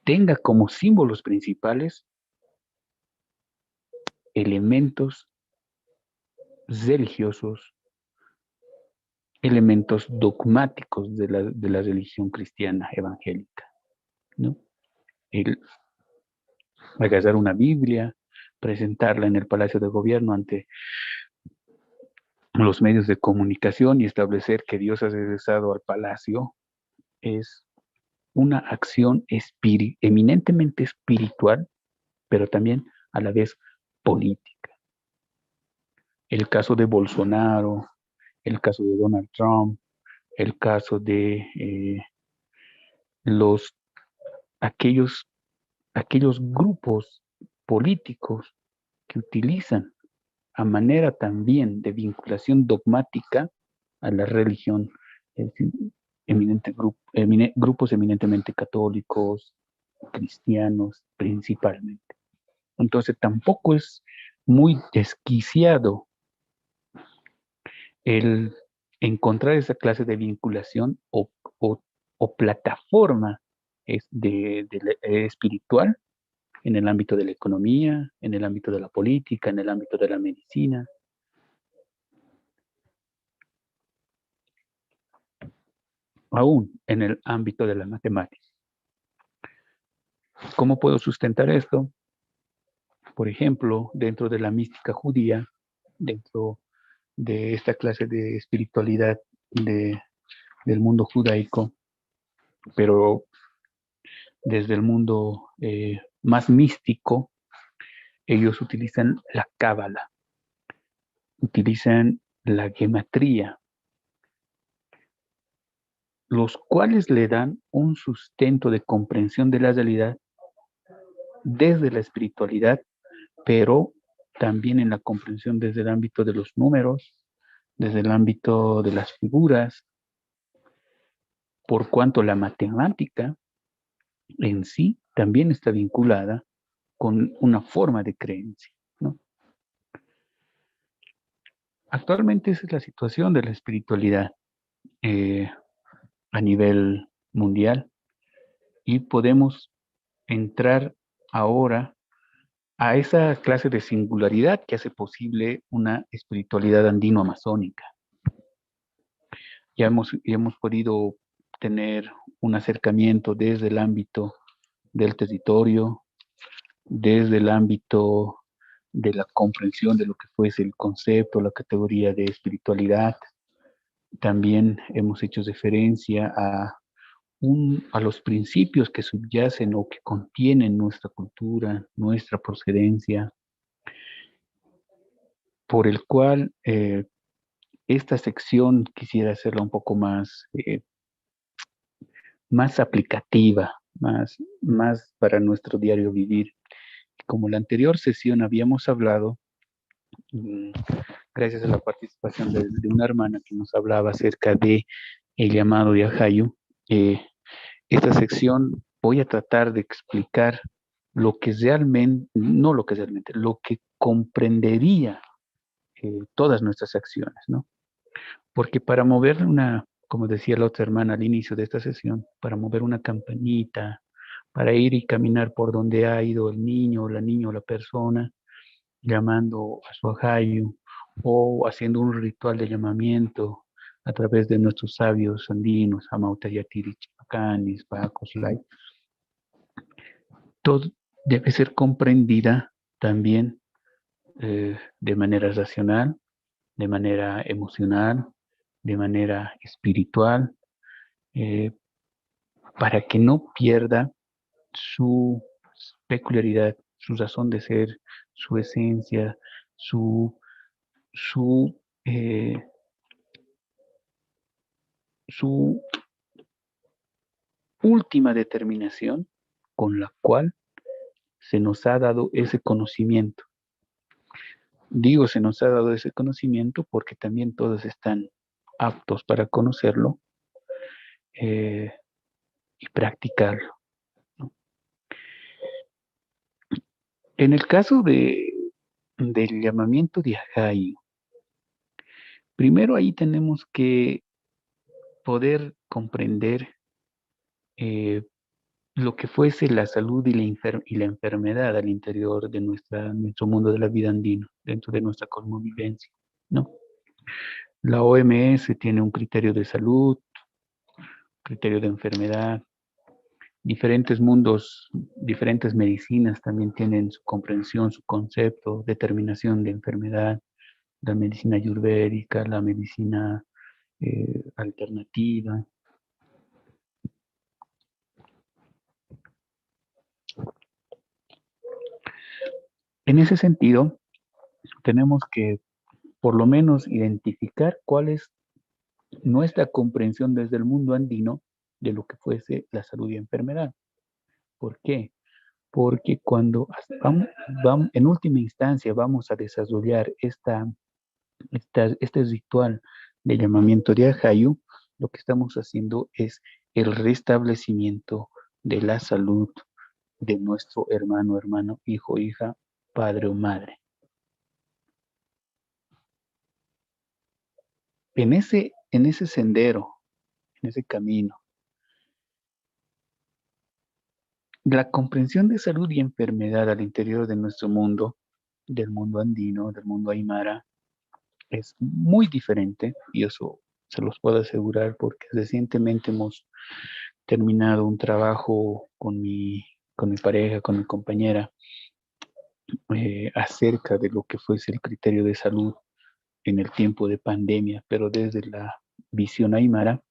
tenga como símbolos principales elementos religiosos, elementos dogmáticos de la religión cristiana evangélica, ¿no? El agarrar una Biblia, presentarla en el Palacio de Gobierno ante los medios de comunicación y establecer que Dios ha regresado al palacio es una acción eminentemente espiritual, pero también a la vez política. El caso de Bolsonaro, el caso de Donald Trump, el caso de los aquellos, aquellos grupos políticos que utilizan a manera también de vinculación dogmática a la religión, es decir, grupos eminentemente católicos, cristianos principalmente. Entonces tampoco es muy desquiciado el encontrar esa clase de vinculación o plataforma espiritual en el ámbito de la economía, en el ámbito de la política, en el ámbito de la medicina. Aún en el ámbito de la matemática. ¿Cómo puedo sustentar esto? Por ejemplo, dentro de la mística judía, dentro de esta clase de espiritualidad del mundo judaico, pero desde el mundo más místico, ellos utilizan la cábala, utilizan la gematría, los cuales le dan un sustento de comprensión de la realidad desde la espiritualidad, pero también en la comprensión desde el ámbito de los números, desde el ámbito de las figuras, por cuanto la matemática en sí también está vinculada con una forma de creencia, ¿no? Actualmente esa es la situación de la espiritualidad a nivel mundial y podemos entrar ahora a esa clase de singularidad que hace posible una espiritualidad andino-amazónica. Ya hemos podido tener un acercamiento desde el ámbito del territorio, desde el ámbito de la comprensión de lo que fuese el concepto, la categoría de espiritualidad. También hemos hecho referencia a los principios que subyacen o que contienen nuestra cultura, nuestra procedencia, por el cual esta sección quisiera hacerla un poco más aplicativa, más para nuestro diario vivir. Como la anterior sesión habíamos hablado, gracias a la participación de una hermana que nos hablaba acerca de el llamado de Ajayu, esta sección voy a tratar de explicar lo que realmente, no lo que realmente, lo que comprendería todas nuestras acciones, ¿no? Porque para mover como decía la otra hermana al inicio de esta sesión, para mover una campanita, para ir y caminar por donde ha ido el niño, la niña o la persona, llamando a su ajayu o haciendo un ritual de llamamiento a través de nuestros sabios andinos, Amautayatiri, Chipacanis, Pacos, Lai. Todo debe ser comprendida también de manera racional, de manera emocional, de manera espiritual, para que no pierda su peculiaridad, su razón de ser, su esencia, su, eh, su última determinación con la cual se nos ha dado ese conocimiento. Digo, se nos ha dado ese conocimiento porque también todos están aptos para conocerlo y practicarlo, ¿no? En el caso del llamamiento de Ajayu, primero ahí tenemos que poder comprender lo que fuese la salud y la enfermedad al interior de nuestro mundo de la vida andino, dentro de nuestra cosmovivencia, ¿no? La OMS tiene un criterio de salud, criterio de enfermedad, diferentes mundos, diferentes medicinas también tienen su comprensión, su concepto, determinación de enfermedad, la medicina ayurvédica, la medicina alternativa. En ese sentido, tenemos que por lo menos identificar cuál es nuestra comprensión desde el mundo andino de lo que fuese la salud y enfermedad. ¿Por qué? Porque cuando vamos, en última instancia vamos a desarrollar este ritual de llamamiento de Ajayu, lo que estamos haciendo es el restablecimiento de la salud de nuestro hermano, hijo, hija, padre o madre. En ese sendero, en ese camino, la comprensión de salud y enfermedad al interior de nuestro mundo, del mundo andino, del mundo aymara, es muy diferente y eso se los puedo asegurar porque recientemente hemos terminado un trabajo con mi pareja, con mi compañera, acerca de lo que fuese el criterio de salud en el tiempo de pandemia, pero desde la visión aymara,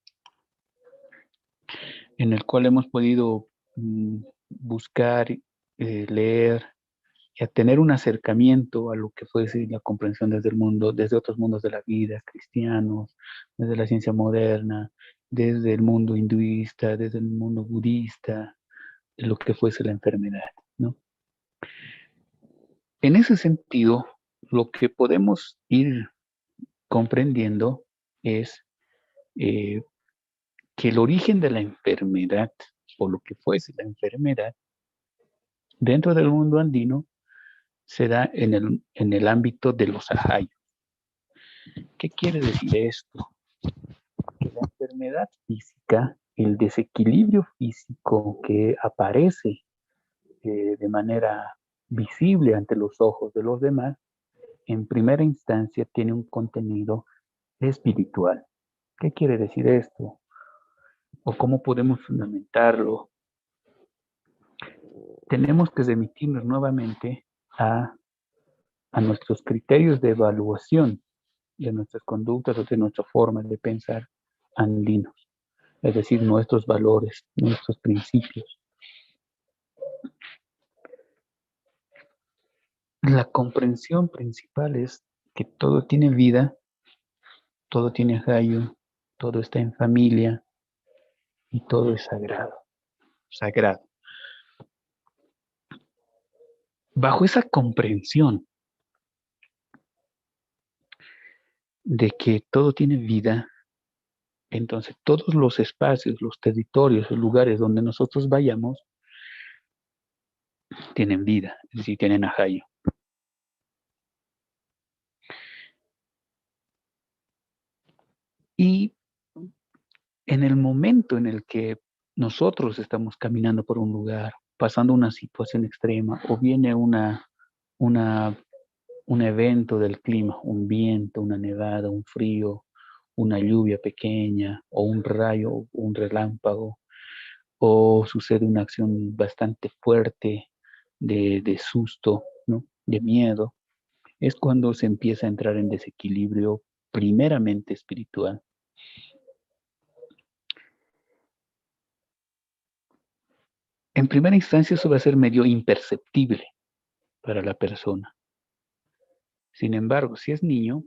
en el cual hemos podido buscar, leer y a tener un acercamiento a lo que fuese la comprensión desde el mundo, desde otros mundos de la vida, cristianos, desde la ciencia moderna, desde el mundo hinduista, desde el mundo budista, lo que fuese la enfermedad, ¿no? En ese sentido, lo que podemos ir comprendiendo es que el origen de la enfermedad, o lo que fuese la enfermedad, dentro del mundo andino, se da en el ámbito de los ajayos. ¿Qué quiere decir esto? Que la enfermedad física, el desequilibrio físico que aparece de manera visible ante los ojos de los demás, en primera instancia tiene un contenido espiritual. ¿Qué quiere decir esto? ¿O cómo podemos fundamentarlo? Tenemos que remitirnos nuevamente a nuestros criterios de evaluación de nuestras conductas o de nuestra forma de pensar andinos, es decir, nuestros valores, nuestros principios. La comprensión principal es que todo tiene vida, todo tiene rayo, todo está en familia y todo es sagrado. Sagrado. Bajo esa comprensión de que todo tiene vida, entonces todos los espacios, los territorios, los lugares donde nosotros vayamos, tienen vida, es decir, tienen ajayo. Y en el momento en el que nosotros estamos caminando por un lugar, pasando una situación extrema, o viene un evento del clima, un viento, una nevada, un frío, una lluvia pequeña, o un rayo, un relámpago, o sucede una acción bastante fuerte de susto, ¿no? De miedo, es cuando se empieza a entrar en desequilibrio primeramente espiritual. En primera instancia eso va a ser medio imperceptible para la persona. Sin embargo, si es niño,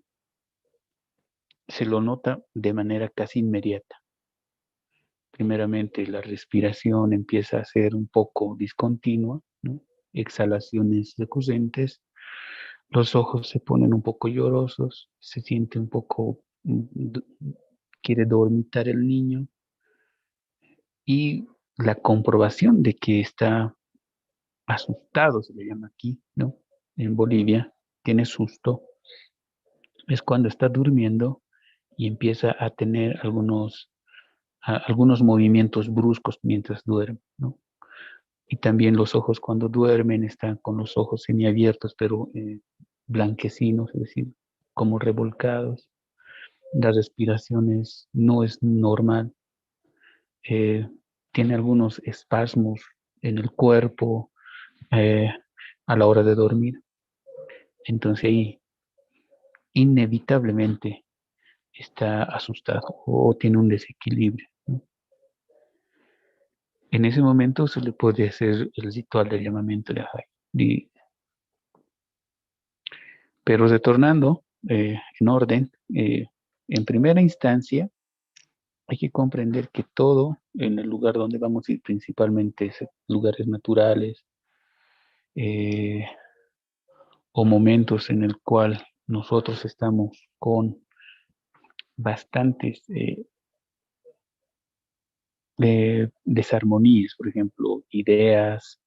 se lo nota de manera casi inmediata. Primeramente, la respiración empieza a ser un poco discontinua, ¿no? Exhalaciones recurrentes, los ojos se ponen un poco llorosos, se siente un poco, quiere dormitar el niño, y la comprobación de que está asustado, se le llama aquí, ¿no? En Bolivia, tiene susto, es cuando está durmiendo y empieza a tener algunos movimientos bruscos mientras duerme, ¿no? Y también los ojos cuando duermen están con los ojos semiabiertos, pero blanquecinos, es decir, como revolcados. La respiración no es normal. Eh, Tiene algunos espasmos en el cuerpo eh, a la hora de dormir. Entonces ahí inevitablemente está asustado o tiene un desequilibrio, ¿no? En ese momento se le puede hacer el ritual del llamamiento de Ajay. Pero retornando en orden, en primera instancia hay que comprender que todo en el lugar donde vamos a ir, principalmente lugares naturales eh, o momentos en el cual nosotros estamos con bastantes desarmonías, por ejemplo, ideas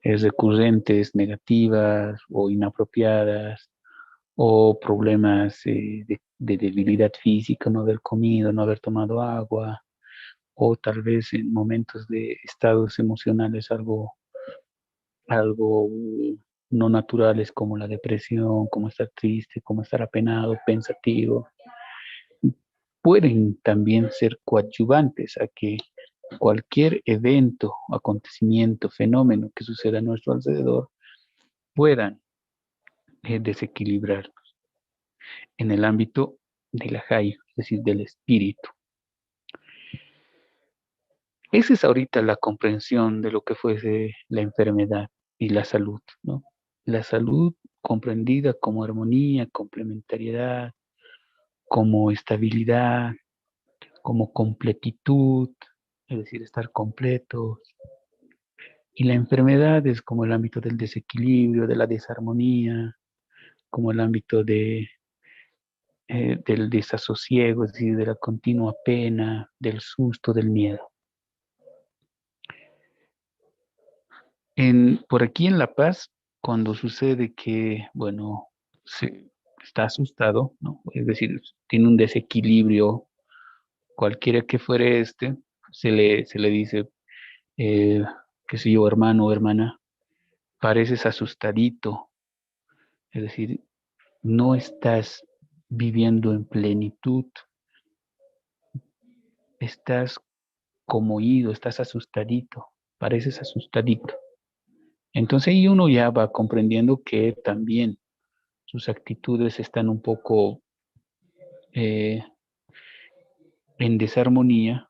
recurrentes, negativas o inapropiadas, o problemas de debilidad física, no haber comido, no haber tomado agua, o tal vez en momentos de estados emocionales algo no naturales como la depresión, como estar triste, como estar apenado, pensativo, pueden también ser coadyuvantes a que cualquier evento, acontecimiento, fenómeno que suceda a nuestro alrededor puedan desequilibrar en el ámbito de la Jaya, es decir, del espíritu. Esa es ahorita la comprensión de lo que fuese la enfermedad y la salud, ¿no? La salud comprendida como armonía, complementariedad, como estabilidad, como completitud, es decir, estar completos. Y la enfermedad es como el ámbito del desequilibrio, de la desarmonía, como el ámbito del desasosiego, es decir, de la continua pena, del susto, del miedo. Por aquí en La Paz, cuando sucede que, bueno, se está asustado, ¿no? Es decir, tiene un desequilibrio, cualquiera que fuere se le dice, qué sé yo, hermano o hermana, pareces asustadito, es decir, no estás viviendo en plenitud, estás como ido, estás asustadito, pareces asustadito. Entonces ahí uno ya va comprendiendo que también sus actitudes están un poco eh, en desarmonía,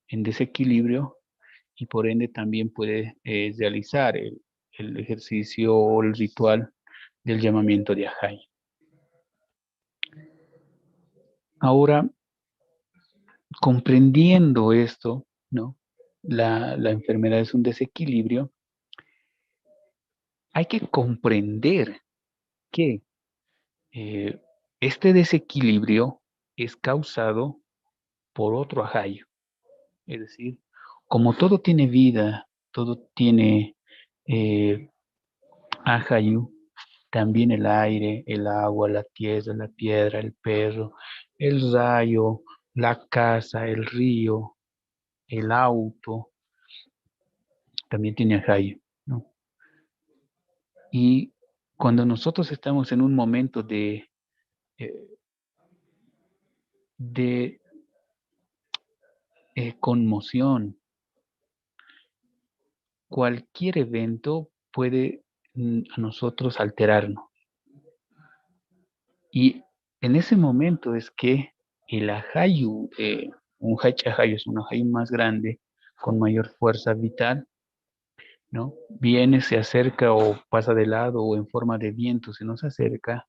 en desequilibrio, y por ende también puede realizar el ejercicio o el ritual del llamamiento de Ajay. Ahora, comprendiendo esto, ¿no? La enfermedad es un desequilibrio. Hay que comprender que eh, este desequilibrio es causado por otro ajayo. Es decir, como todo tiene vida, todo tiene ajayu, también el aire, el agua, la tierra, la piedra, el perro, el rayo, la casa, el río, el auto, también tiene ajayu, ¿no? Y cuando nosotros estamos en un momento eh, de conmoción, cualquier evento puede a nosotros alterarnos. Y en ese momento es que el ajayu, un hachajayu es un ajayu más grande, con mayor fuerza vital, ¿no? Viene, se acerca o pasa de lado o en forma de viento se nos acerca,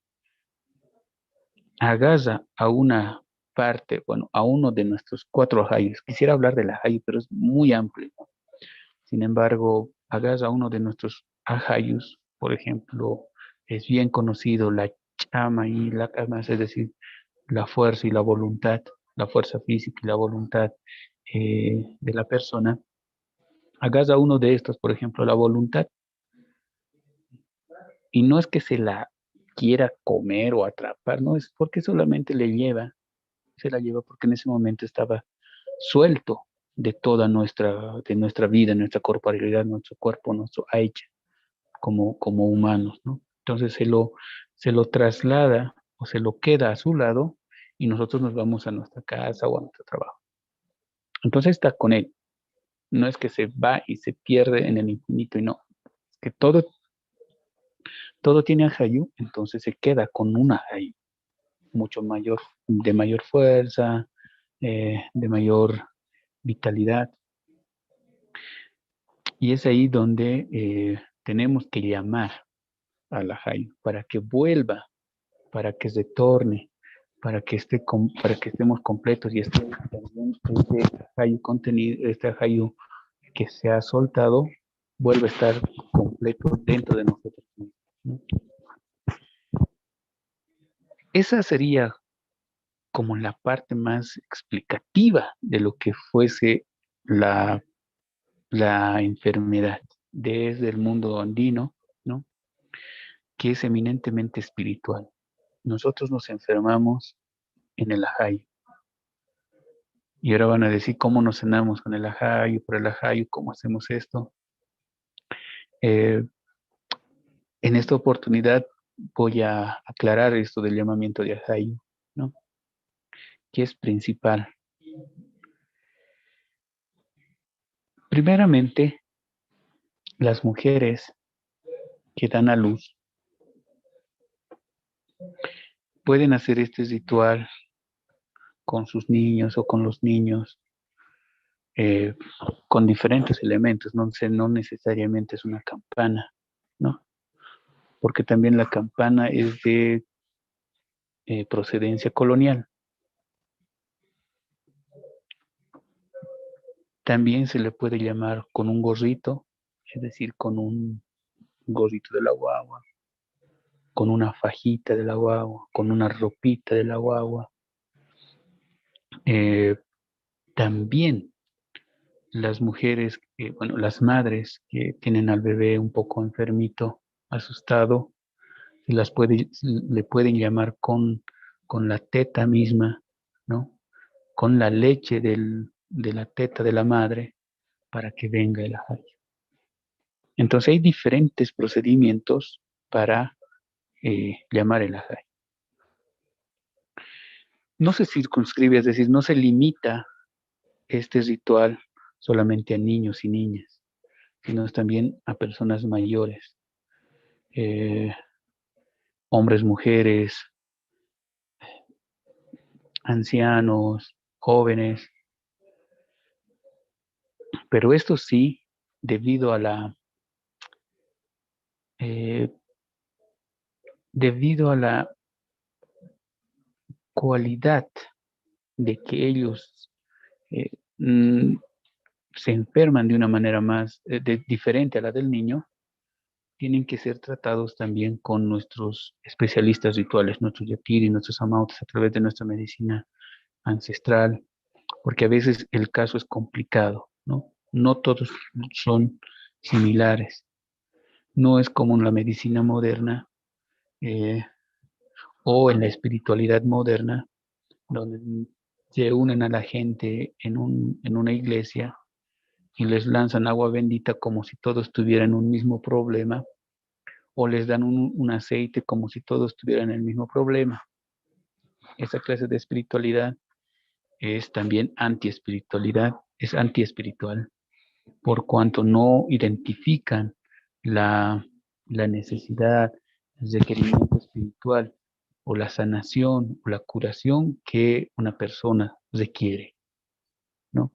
agarra a una parte, bueno, a uno de nuestros 4 ajayus. Quisiera hablar del ajayu, pero es muy amplio, ¿no? Sin embargo, agarra a uno de nuestros ajayus, por ejemplo, es bien conocido la chama y la kama, es decir, la fuerza y la voluntad, la fuerza física y la voluntad de la persona. Agarra uno de estos, por ejemplo, la voluntad, y no es que se la quiera comer o atrapar, no es porque solamente se la lleva porque en ese momento estaba suelto de nuestra vida, nuestra corporalidad, nuestro cuerpo, nuestro aicha, como humanos, ¿no? Entonces se lo traslada o se lo queda a su lado y nosotros nos vamos a nuestra casa o a nuestro trabajo. Entonces está con él. No es que se va y se pierde en el infinito y no. Es que todo tiene ajayu, entonces se queda con un ajayu mucho mayor, de mayor fuerza, de mayor vitalidad. Y es ahí donde tenemos que llamar al ajayu para que vuelva, para que retorne, para que estemos completos y esté también este ajayu contenido, este ajayu que se ha soltado, vuelve a estar completo dentro de nosotros mismos, ¿no? Esa sería como la parte más explicativa de lo que fuese la, la enfermedad desde el mundo andino, ¿no? Que es eminentemente espiritual. Nosotros nos enfermamos en el ajayo. Y ahora van a decir cómo nos sanamos con el ajayo, por el ajayo, cómo hacemos esto. Eh, en esta oportunidad voy a aclarar esto del llamamiento de ajayo, ¿no? Que es principal. Primeramente, las mujeres que dan a luz pueden hacer este ritual con sus niños o con los niños, eh, con diferentes elementos, no necesariamente es una campana, ¿no? Porque también la campana es de procedencia colonial. También se le puede llamar con un gorrito, es decir, con un gorrito de la guagua, con una fajita de la guagua, con una ropita de la guagua. Eh, También las mujeres, bueno, las madres que tienen al bebé un poco enfermito, asustado, le pueden llamar con la teta misma, ¿no? Con la leche de la teta de la madre para que venga el ajayo. Entonces hay diferentes procedimientos para llamar el ajay. No se circunscribe, es decir, no se limita este ritual solamente a niños y niñas, sino también a personas mayores, hombres, mujeres, ancianos, jóvenes, pero esto sí, debido a eh, debido a la cualidad de que ellos eh, mm, se enferman de una manera más diferente a la del niño, tienen que ser tratados también con nuestros especialistas rituales, nuestros yatiri, nuestros amautas, a través de nuestra medicina ancestral, porque a veces el caso es complicado, ¿no? No todos son similares. No es como en la medicina moderna eh, o en la espiritualidad moderna, donde se unen a la gente en una iglesia y les lanzan agua bendita como si todos tuvieran un mismo problema, o les dan un aceite como si todos tuvieran el mismo problema. Esa clase de espiritualidad es también antiespiritualidad, es antiespiritual, por cuanto no identifican la necesidad, el requerimiento espiritual o la sanación o la curación que una persona requiere, ¿no?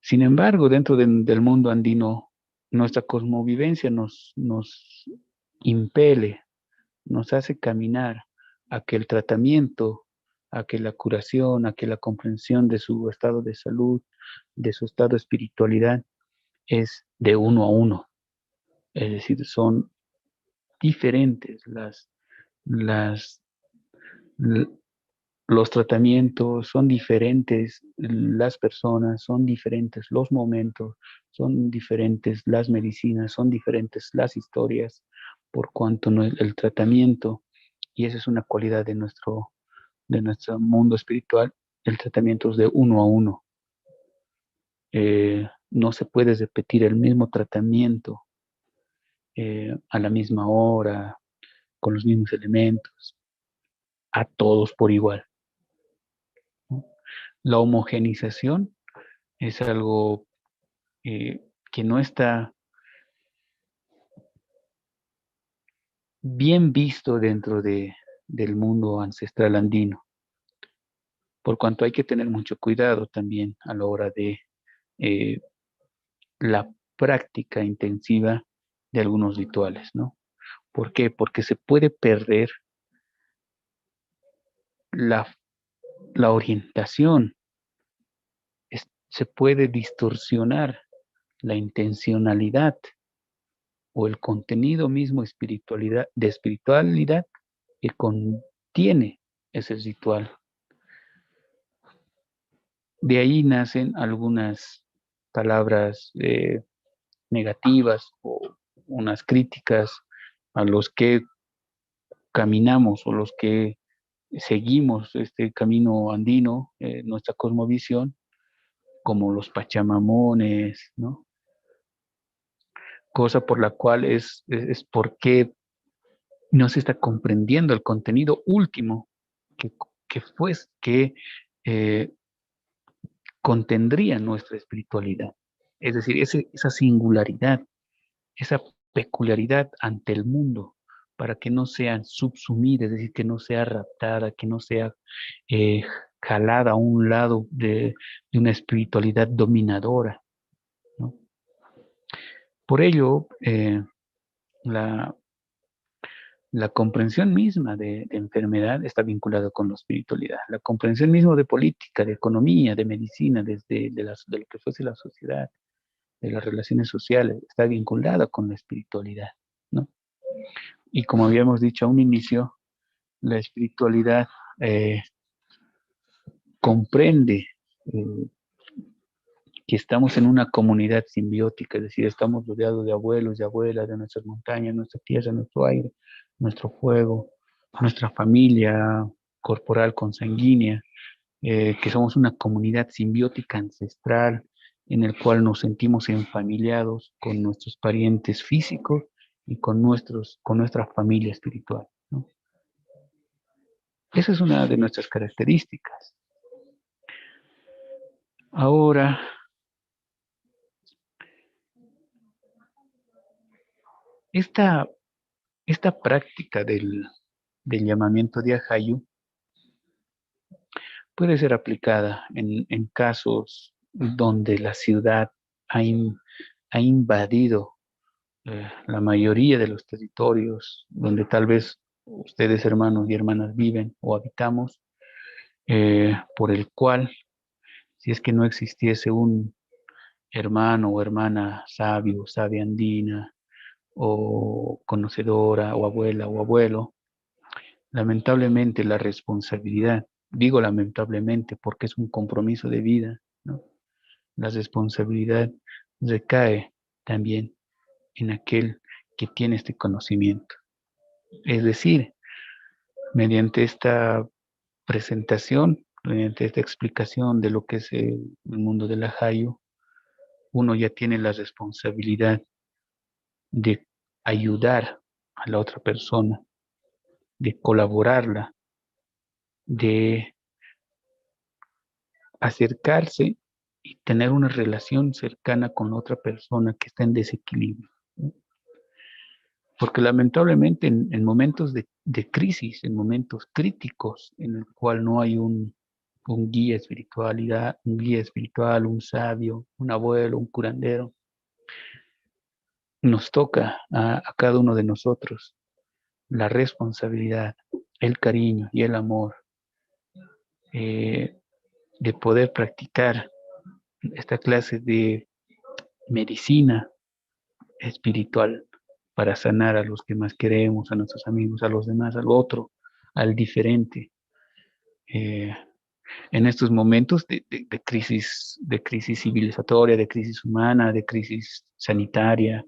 Sin embargo, dentro del mundo andino, nuestra cosmovivencia nos impele, nos hace caminar a que el tratamiento, a que la curación, a que la comprensión de su estado de salud, de su estado de espiritualidad, es de uno a uno. Es decir, son diferentes las, los tratamientos, son diferentes las personas, son diferentes los momentos, son diferentes las medicinas, son diferentes las historias, por cuanto no el tratamiento, y esa es una cualidad de nuestro mundo espiritual, el tratamiento es de uno a uno. No se puede repetir el mismo tratamiento a la misma hora, con los mismos elementos, a todos por igual, ¿no? La homogenización es algo que no está bien visto dentro del mundo ancestral andino, por cuanto hay que tener mucho cuidado también a la hora de eh, la práctica intensiva de algunos rituales, ¿no? ¿Por qué? Porque se puede perder la, la orientación, se puede distorsionar la intencionalidad o el contenido mismo de espiritualidad que contiene ese ritual. De ahí nacen algunas palabras negativas o unas críticas a los que caminamos o los que seguimos este camino andino, nuestra cosmovisión, como los pachamamones, ¿no? Cosa por la cual es porque no se está comprendiendo el contenido último que, que eh, contendría nuestra espiritualidad. Es decir, esa singularidad, esa peculiaridad ante el mundo, para que no sea subsumida, es decir, que no sea raptada, que no sea eh, jalada a un lado de una espiritualidad dominadora, ¿no? Por ello, la, la comprensión misma de enfermedad está vinculada con la espiritualidad. La comprensión misma de política, de economía, de medicina, desde de lo que fuese la sociedad, de las relaciones sociales, está vinculada con la espiritualidad, ¿no? Y como habíamos dicho a un inicio, la espiritualidad comprende que estamos en una comunidad simbiótica, es decir, estamos rodeados de abuelos y abuelas, de nuestras montañas, nuestra tierra, nuestro aire, nuestro fuego, nuestra familia corporal consanguínea, que somos una comunidad simbiótica ancestral, en el cual nos sentimos enfamiliados con nuestros parientes físicos y con nuestra familia espiritual, ¿no? Esa es una de nuestras características. Ahora, esta práctica del llamamiento de Ajayu puede ser aplicada en casos donde la ciudad ha invadido la mayoría de los territorios donde tal vez ustedes, hermanos y hermanas, viven o habitamos, por el cual, si es que no existiese un hermano o hermana sabio, sabia andina, o conocedora, o abuela o abuelo, lamentablemente la responsabilidad, digo lamentablemente porque es un compromiso de vida, ¿no? La responsabilidad recae también en aquel que tiene este conocimiento. Es decir, mediante esta presentación, mediante esta explicación de lo que es el mundo del Ajayu, uno ya tiene la responsabilidad de ayudar a la otra persona, de colaborarla, de acercarse y tener una relación cercana con otra persona que está en desequilibrio, ¿no? Porque lamentablemente en momentos de crisis, en momentos críticos, en el cual no hay un guía espiritualidad, un guía espiritual, un sabio, un abuelo, un curandero, nos toca a cada uno de nosotros la responsabilidad, el cariño y el amor de poder practicar esta clase de medicina espiritual para sanar a los que más queremos, a nuestros amigos, a los demás, al otro, al diferente. Eh, en estos momentos de crisis civilizatoria, de crisis humana, de crisis sanitaria,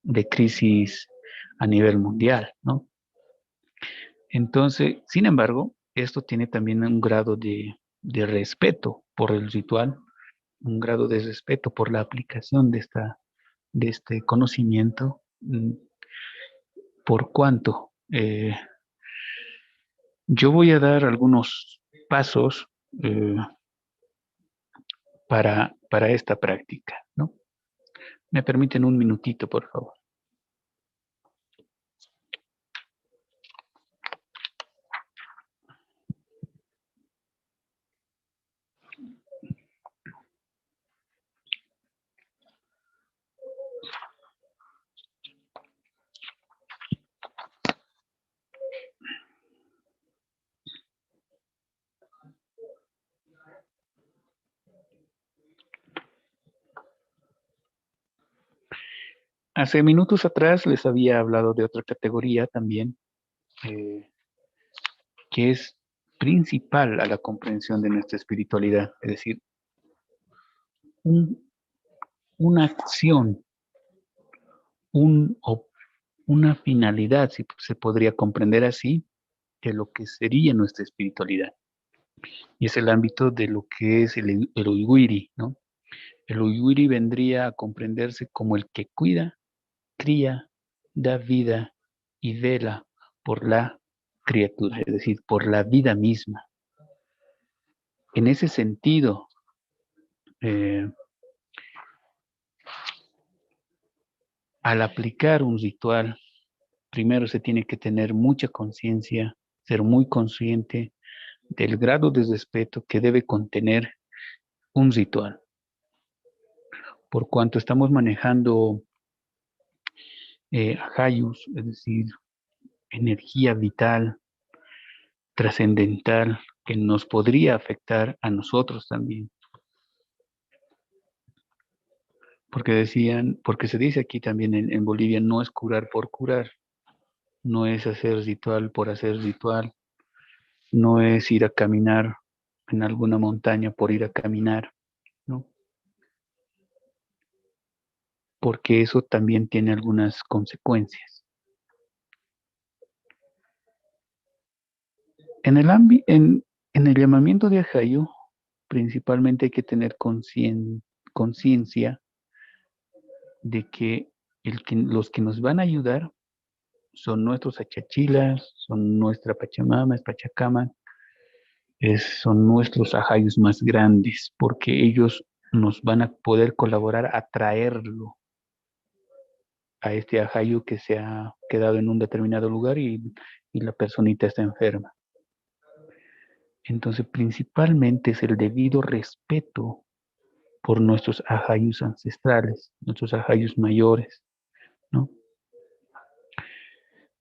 de crisis a nivel mundial, ¿no? Entonces, sin embargo, esto tiene también un grado de respeto por el ritual, un grado de respeto por la aplicación de este conocimiento, por cuanto yo voy a dar algunos pasos para esta práctica, ¿no? ¿Me permiten un minutito, por favor? Hace minutos atrás les había hablado de otra categoría también, eh, que es principal a la comprensión de nuestra espiritualidad, es decir, un- una acción, un, o una finalidad, si se podría comprender así, de lo que sería nuestra espiritualidad. Y es el ámbito de lo que es el Uiguiri, ¿no? El Uiguiri vendría a comprenderse como el que cuida, cría, da vida y vela por la criatura, es decir, por la vida misma. En ese sentido, eh, al aplicar un ritual, primero se tiene que tener mucha conciencia, ser muy consciente del grado de respeto que debe contener un ritual. Por cuanto estamos manejando ajayus, es decir, energía vital, trascendental, que nos podría afectar a nosotros también. Porque se dice aquí también en Bolivia, no es curar por curar, no es hacer ritual por hacer ritual, no es ir a caminar en alguna montaña por ir a caminar, ¿no? Porque eso también tiene algunas consecuencias. En el llamamiento de Ajayu, principalmente hay que tener conciencia de que, los que nos van a ayudar son nuestros achachilas, son nuestra Pachamama, Pachacama, son nuestros ajayos más grandes, porque ellos nos van a poder colaborar a traerlo a este ajayo que se ha quedado en un determinado lugar y la personita está enferma. Entonces, principalmente es el debido respeto por nuestros ajayos ancestrales, nuestros ajayos mayores, ¿no?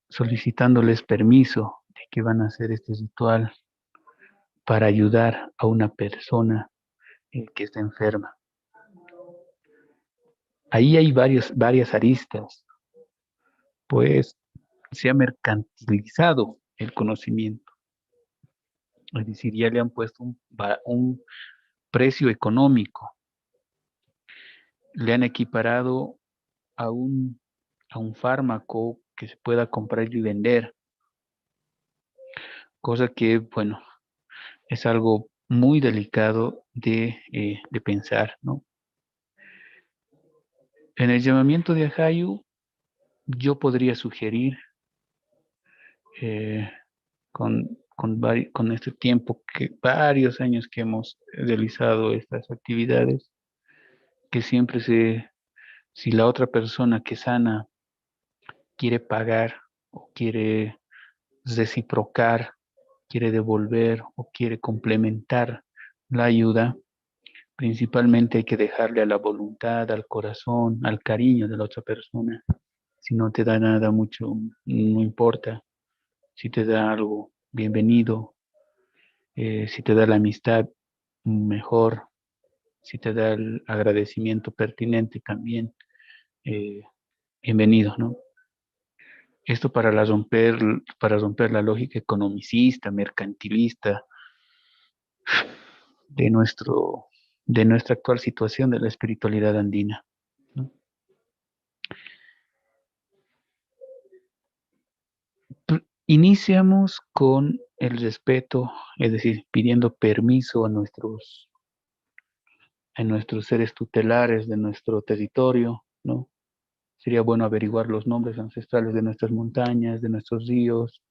Solicitándoles permiso de que van a hacer este ritual para ayudar a una persona que está enferma. Ahí hay varias aristas, pues se ha mercantilizado el conocimiento. Es decir, ya le han puesto un precio económico, le han equiparado a un fármaco que se pueda comprar y vender, cosa que, bueno, es algo muy delicado de pensar, ¿no? En el llamamiento de Ajayu, yo podría sugerir, eh, con este tiempo, varios años que hemos realizado estas actividades, que siempre si la otra persona que sana quiere pagar o quiere reciprocar, quiere devolver o quiere complementar la ayuda, principalmente hay que dejarle a la voluntad, al corazón, al cariño de la otra persona. Si no te da nada mucho, no importa. Si te da algo, bienvenido. Si te da la amistad, mejor. Si te da el agradecimiento pertinente también, eh, bienvenido, ¿no? Esto para romper la lógica economicista, mercantilista de de nuestra actual situación de la espiritualidad andina, ¿no? Iniciamos con el respeto, es decir, pidiendo permiso a nuestros seres tutelares de nuestro territorio, ¿no? Sería bueno averiguar los nombres ancestrales de nuestras montañas, de nuestros ríos,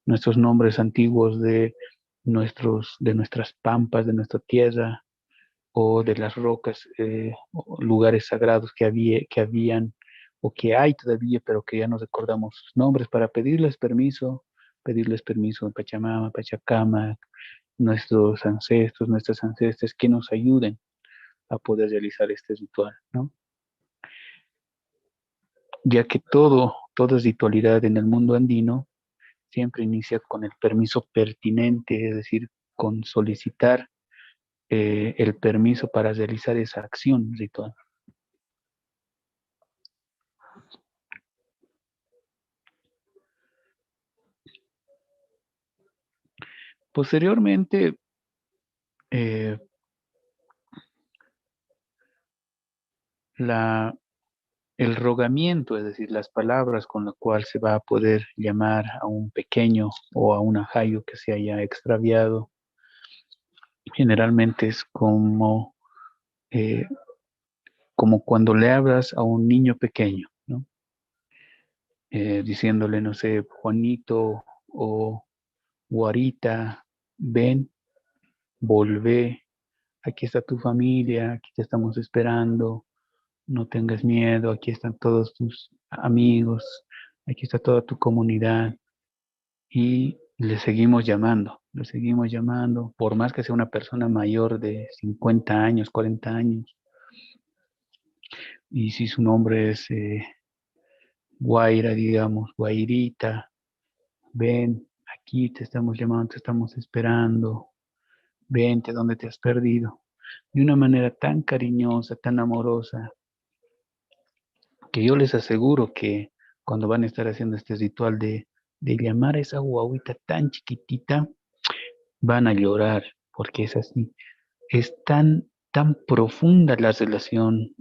nuestros nombres antiguos de nuestras pampas, de nuestra tierra, o de las rocas, o lugares sagrados que habían o que hay todavía, pero que ya no recordamos sus nombres, para pedirles permiso a Pachamama, Pachacama, nuestros ancestros, nuestras ancestras, que nos ayuden a poder realizar este ritual, ¿no? Ya que toda ritualidad en el mundo andino siempre inicia con el permiso pertinente, es decir, con solicitar el permiso para realizar esa acción ritual. Posteriormente, eh, el rogamiento, es decir, las palabras con las cuales se va a poder llamar a un pequeño o a un ajayo que se haya extraviado, generalmente es eh, como cuando le hablas a un niño pequeño, ¿no? Diciéndole, no sé, Juanito o Guarita, ven, volvé, aquí está tu familia, aquí te estamos esperando, no tengas miedo, aquí están todos tus amigos, aquí está toda tu comunidad. Y le seguimos llamando, por más que sea una persona mayor de 50 años, 40 años. Y si su nombre es Guaira, digamos, Guairita, ven, aquí te estamos llamando, te estamos esperando, vente, ¿dónde te has perdido? De una manera tan cariñosa, tan amorosa, que yo les aseguro que cuando van a estar haciendo este ritual de llamar a esa guaguita tan chiquitita, van a llorar, porque es así. Es tan profunda la relación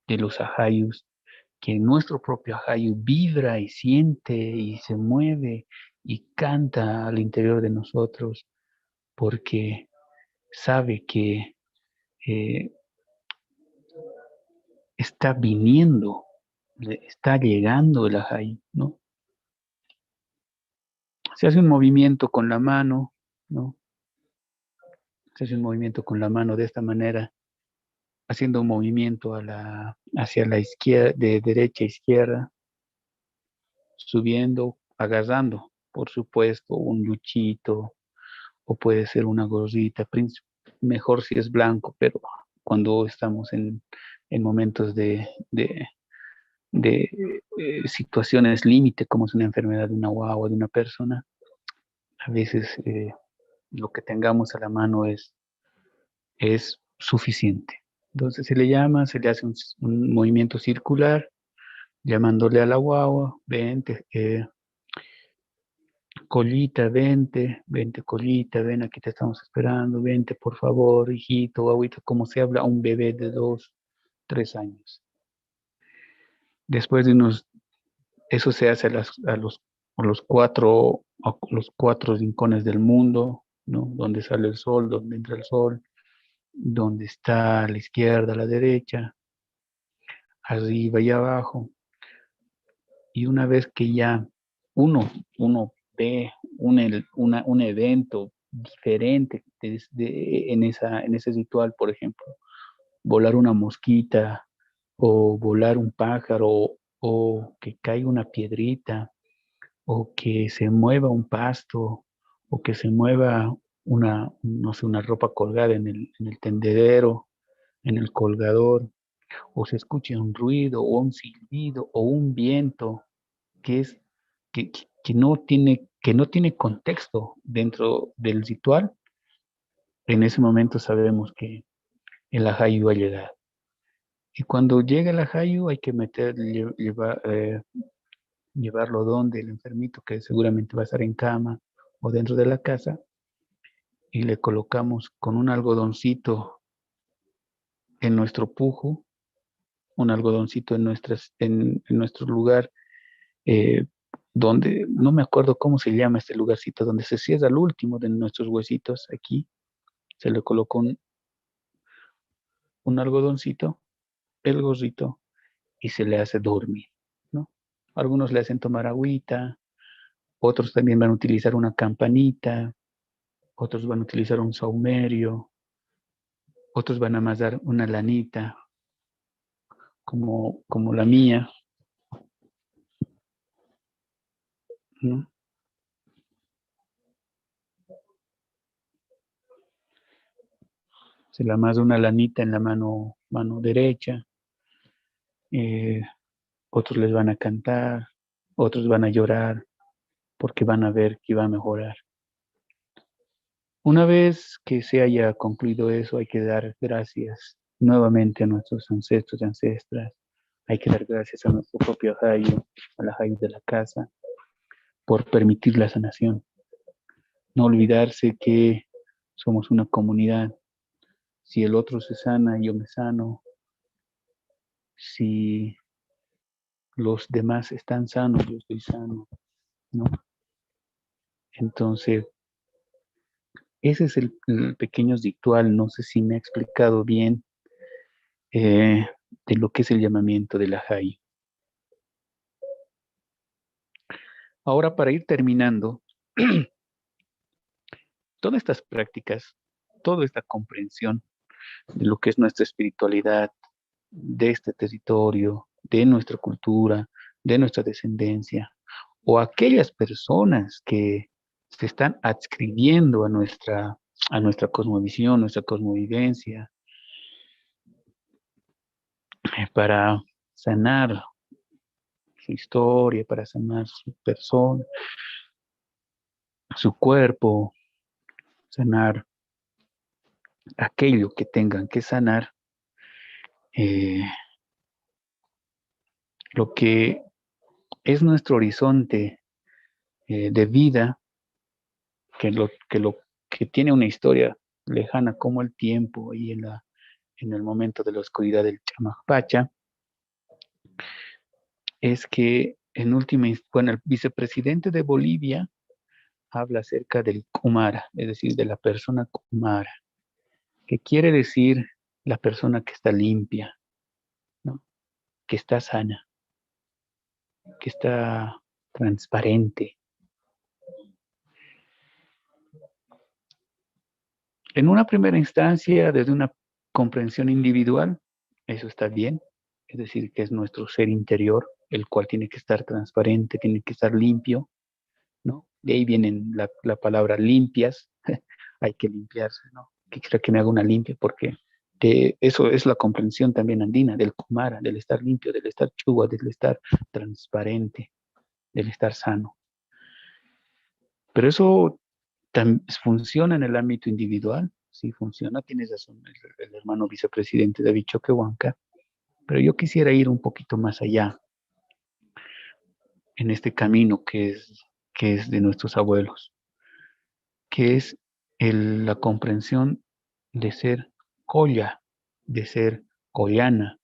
de los ajayus, que nuestro propio ajayu vibra y siente y se mueve y canta al interior de nosotros, porque sabe que eh, está viniendo, está llegando el ajayu, ¿no? Se hace un movimiento con la mano, ¿no? Se hace un movimiento con la mano de esta manera, haciendo un movimiento hacia la izquierda, de derecha a izquierda, subiendo, agarrando, por supuesto, un luchito, o puede ser una gorrita, mejor si es blanco, pero cuando estamos en momentos de situaciones límite, como es una enfermedad de una guagua, de una persona, a veces lo que tengamos a la mano es suficiente. Entonces se le llama, se le hace un movimiento circular, llamándole a la guagua, vente, Collita, vente, vente, Collita, ven, aquí te estamos esperando, vente, por favor, hijito, agüita, como se habla a un bebé de 2, 3 años. Después de eso se hace a los cuatro rincones del mundo, ¿no? Donde sale el sol, donde entra el sol, donde está a la izquierda, a la derecha, arriba y abajo. Y una vez que ya uno ve un evento diferente en ese ritual, por ejemplo, volar una mosquita o volar un pájaro o que caiga una piedrita o que se mueva un pasto o que se mueva no sé, una ropa colgada en el tendedero, en el colgador, o se escuche un ruido o un silbido o un viento que es que no tiene contexto dentro del ritual. En ese momento sabemos que el ajayu ha llegado. Y cuando llega el ajayu hay que llevarlo donde el enfermito, que seguramente va a estar en cama o dentro de la casa, y le colocamos con un algodoncito en nuestro pujo, un algodoncito en nuestro lugar, eh, donde, no me acuerdo cómo se llama este lugarcito, donde se cierra el último de nuestros huesitos. Aquí se le colocó un algodoncito, el gorrito, y se le hace dormir, ¿no? Algunos le hacen tomar agüita, otros también van a utilizar una campanita, otros van a utilizar un saumerio, otros van a amasar una lanita, como la mía, ¿no? Se le amasa una lanita en la mano derecha, eh, otros les van a cantar, otros van a llorar porque van a ver que va a mejorar. Una vez que se haya concluido eso, hay que dar gracias nuevamente a nuestros ancestros y ancestras. Hay que dar gracias a nuestro propio ajayu, al ajayu de la casa, por permitir la sanación. No olvidarse que somos una comunidad. Si el otro se sana, yo me sano. Si los demás están sanos, yo estoy sano, ¿no? Entonces, ese es el pequeño ritual. No sé si me he explicado bien de lo que es el llamamiento de la Jai. Ahora, para ir terminando, todas estas prácticas, toda esta comprensión de lo que es nuestra espiritualidad, de este territorio, de nuestra cultura, de nuestra descendencia, o aquellas personas que se están adscribiendo a nuestra cosmovisión, nuestra cosmovivencia, para sanar su historia, para sanar su persona, su cuerpo, sanar aquello que tengan que sanar, eh, lo que es nuestro horizonte de vida, que tiene una historia lejana como el tiempo y en el momento de la oscuridad del Chamajpacha, es que en última instancia, bueno, el vicepresidente de Bolivia habla acerca del Kumara, es decir, de la persona Kumara, que quiere decir la persona que está limpia, ¿no? que está sana, que está transparente. En una primera instancia, desde una comprensión individual, eso está bien, es decir, que es nuestro ser interior, el cual tiene que estar transparente, tiene que estar limpio, ¿no? De ahí viene la palabra limpias, hay que limpiarse, ¿no? Quisiera que me haga una limpia porque eso es la comprensión también andina, del kumara, del estar limpio, del estar chuva, del estar transparente, del estar sano. Pero eso funciona en el ámbito individual, sí funciona, tienes razón, el hermano vicepresidente David Choquehuanca, pero yo quisiera ir un poquito más allá en este camino que es de nuestros abuelos, que es la comprensión de ser colla, de ser collana,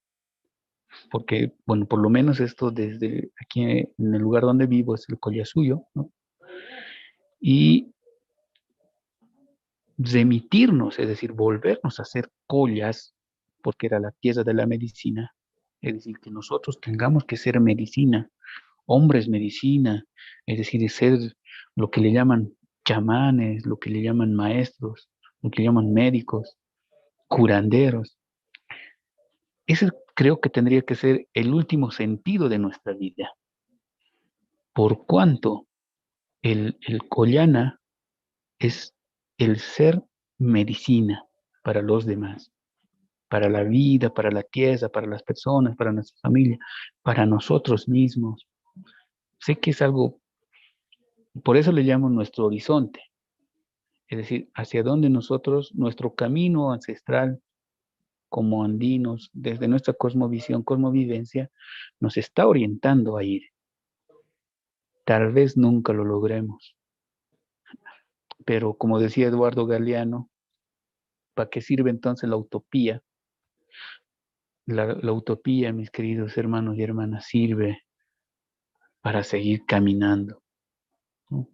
porque, bueno, por lo menos esto desde aquí en el lugar donde vivo es el collasuyo, ¿no? Y remitirnos, es decir, volvernos a hacer collas, porque era la tierra de la medicina, es decir, que nosotros tengamos que ser medicina, hombres medicina, es decir, ser lo que le llaman chamanes, lo que le llaman maestros, lo que le llaman médicos, curanderos. Ese creo que tendría que ser el último sentido de nuestra vida, por cuanto el collana es el ser medicina para los demás, para la vida, para la tierra, para las personas, para nuestra familia, para nosotros mismos. Sé que es algo, por eso le llamo nuestro horizonte, es decir, hacia donde nosotros, nuestro camino ancestral como andinos, desde nuestra cosmovisión, cosmovivencia, nos está orientando a ir. Tal vez nunca lo logremos, pero como decía Eduardo Galeano, ¿para qué sirve entonces la utopía? La utopía, mis queridos hermanos y hermanas, sirve para seguir caminando, ¿no?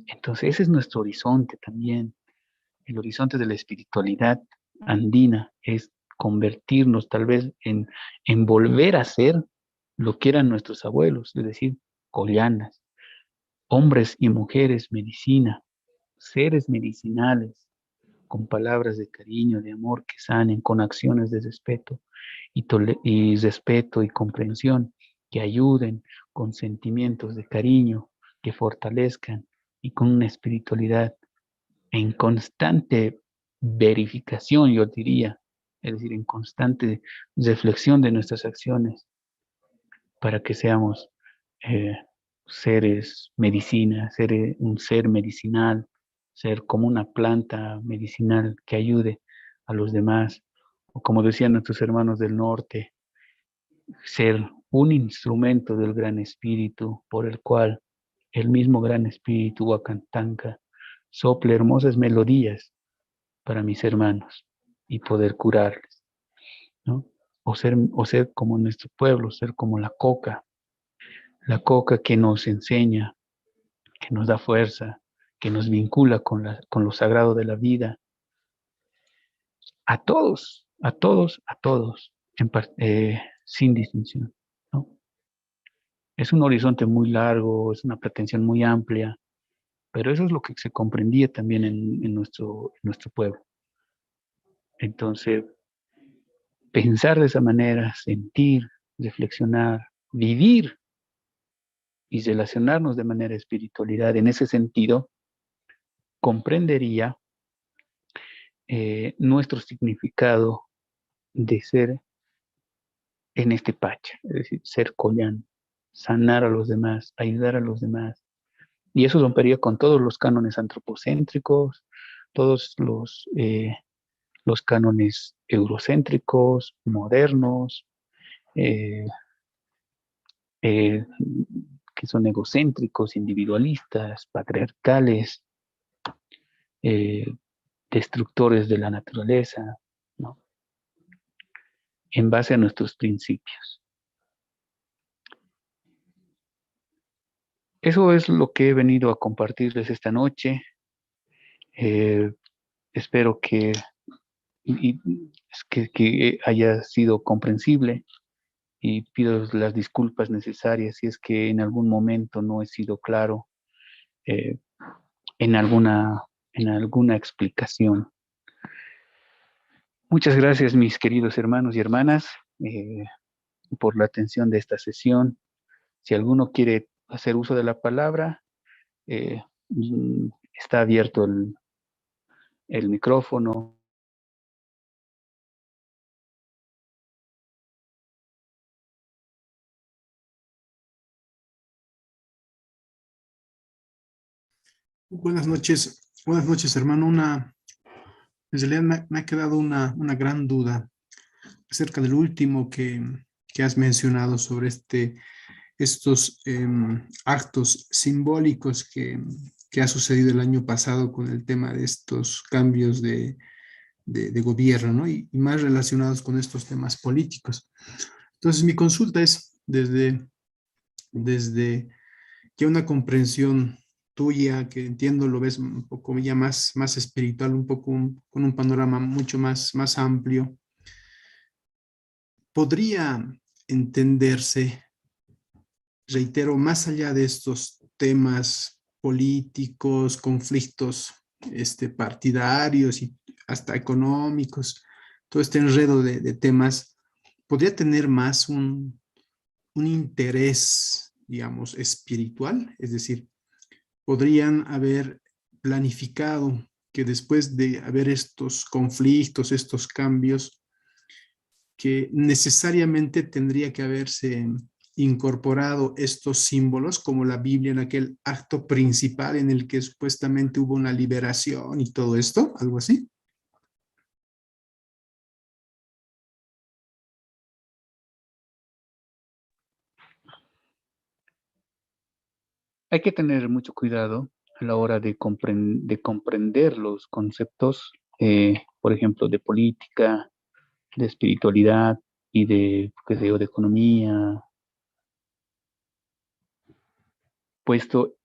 Entonces ese es nuestro horizonte también. El horizonte de la espiritualidad andina es convertirnos tal vez en volver a ser lo que eran nuestros abuelos, es decir, collanas, hombres y mujeres medicina, seres medicinales, con palabras de cariño, de amor que sanen, con acciones de respeto y respeto y comprensión, que ayuden, con sentimientos de cariño, que fortalezcan y con una espiritualidad en constante verificación, yo diría, es decir, en constante reflexión de nuestras acciones para que seamos eh, seres medicina, un ser medicinal, ser como una planta medicinal que ayude a los demás, o como decían nuestros hermanos del norte, ser un instrumento del Gran Espíritu por el cual el mismo Gran Espíritu Wakantanka sople hermosas melodías para mis hermanos y poder curarles, ¿no? O ser como nuestro pueblo, ser como la coca que nos enseña, que nos da fuerza, que nos vincula con lo sagrado de la vida, a todos, a todos, a todos, sin distinción, ¿no? Es un horizonte muy largo, es una pretensión muy amplia, pero eso es lo que se comprendía también en nuestro pueblo. Entonces, pensar de esa manera, sentir, reflexionar, vivir y relacionarnos de manera espiritualidad, en ese sentido, comprendería nuestro significado de ser en este pacha, es decir, ser collán, sanar a los demás, ayudar a los demás. Y eso rompería con todos los cánones antropocéntricos, todos los cánones eurocéntricos, modernos, eh, eh, que son egocéntricos, individualistas, patriarcales, eh, destructores de la naturaleza, ¿no? En base a nuestros principios. Eso es lo que he venido a compartirles esta noche. Eh, espero que y es que haya sido comprensible y pido las disculpas necesarias si es que en algún momento no he sido claro eh, en alguna explicación. Muchas gracias, mis queridos hermanos y hermanas, por la atención de esta sesión. Si alguno quiere hacer uso de la palabra, eh, está abierto el micrófono. Buenas noches, hermano. En realidad me ha quedado una gran duda acerca del último que has mencionado sobre estos actos simbólicos que ha sucedido el año pasado con el tema de estos cambios de gobierno, ¿no? Y más relacionados con estos temas políticos. Entonces, mi consulta es desde que una comprensión tuya, que entiendo lo ves un poco ya más espiritual, un poco con un panorama mucho más amplio, podría entenderse, reitero, más allá de estos temas políticos, conflictos partidarios y hasta económicos, todo este enredo de temas, podría tener más un interés, digamos, espiritual, es decir, podrían haber planificado que después de haber estos conflictos, estos cambios, que necesariamente tendría que haberse incorporado estos símbolos como la Biblia en aquel acto principal en el que supuestamente hubo una liberación y todo esto, algo así. Hay que tener mucho cuidado a la hora de comprender los conceptos, por ejemplo, de política, de espiritualidad y de, qué sé yo, de economía, puesto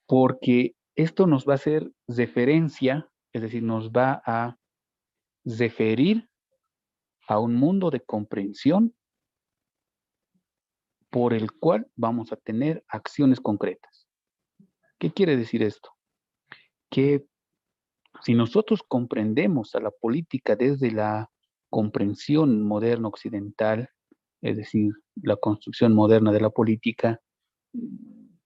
porque esto nos va a hacer referencia, es decir, nos va a referir a un mundo de comprensión por el cual vamos a tener acciones concretas. ¿Qué quiere decir esto? Que si nosotros comprendemos a la política desde la comprensión moderna occidental, es decir, la construcción moderna de la política,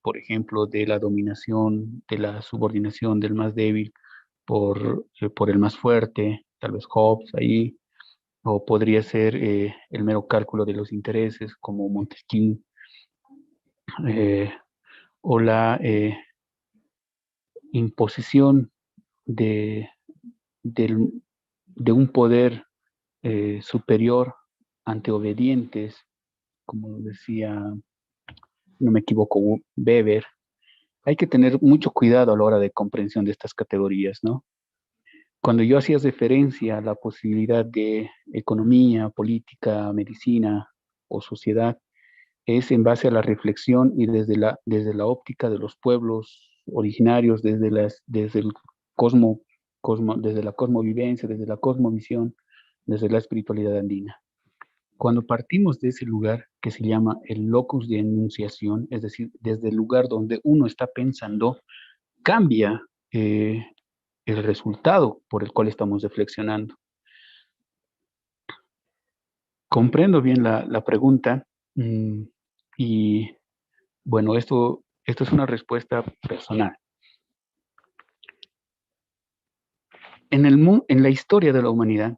por ejemplo, de la dominación, de la subordinación del más débil por el más fuerte, tal vez Hobbes ahí, o podría ser el mero cálculo de los intereses como Montesquieu, eh, o la imposición de, del- de un poder superior ante obedientes, como decía, no me equivoco, Weber. Hay que tener mucho cuidado a la hora de comprensión de estas categorías, ¿no? Cuando yo hacía referencia a la posibilidad de economía, política, medicina o sociedad, es en base a la reflexión y desde la óptica de los pueblos originarios, desde el desde la cosmovivencia, desde la cosmovisión, desde la espiritualidad andina. Cuando partimos de ese lugar que se llama el locus de enunciación, es decir, desde el lugar donde uno está pensando, cambia el resultado por el cual estamos reflexionando. Comprendo bien la pregunta y bueno, esto es una respuesta personal. En la historia de la humanidad,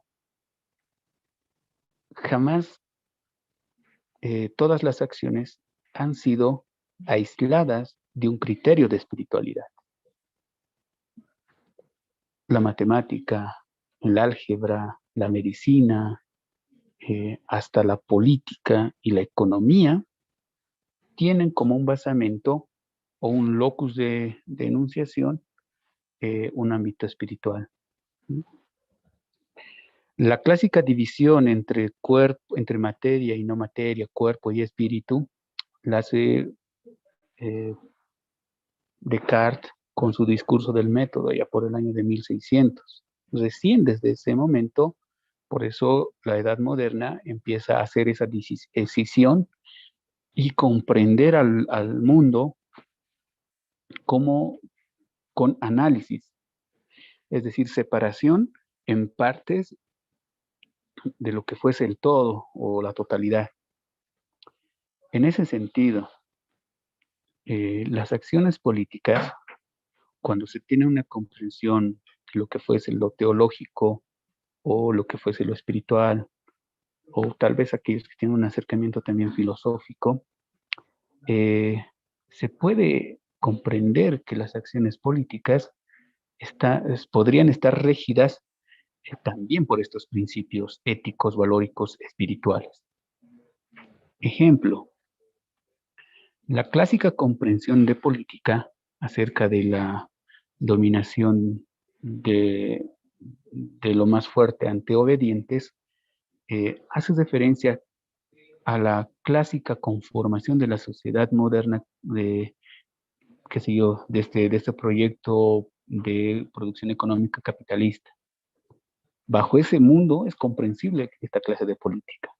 jamás todas las acciones han sido aisladas de un criterio de espiritualidad. La matemática, el álgebra, la medicina, hasta la política y la economía tienen como un basamento o un locus de enunciación un ámbito espiritual. La clásica división entre materia y no materia, cuerpo y espíritu, la hace eh, Descartes con su discurso del método ya por el año de 1600. Recién desde ese momento Por eso la Edad Moderna empieza a hacer esa decisión y comprender al mundo como con análisis, es decir, separación en partes de lo que fuese el todo o la totalidad. En ese sentido, las acciones políticas, cuando se tiene una comprensión de lo que fuese lo teológico o lo que fuese lo espiritual, o tal vez aquellos que tienen un acercamiento también filosófico, se puede comprender que las acciones políticas podrían estar regidas también por estos principios éticos, valóricos, espirituales. Ejemplo, la clásica comprensión de política acerca de la dominación de lo más fuerte ante obedientes hace referencia a la clásica conformación de la sociedad moderna qué sé yo, de este proyecto de producción económica capitalista. Bajo ese mundo es comprensible esta clase de política.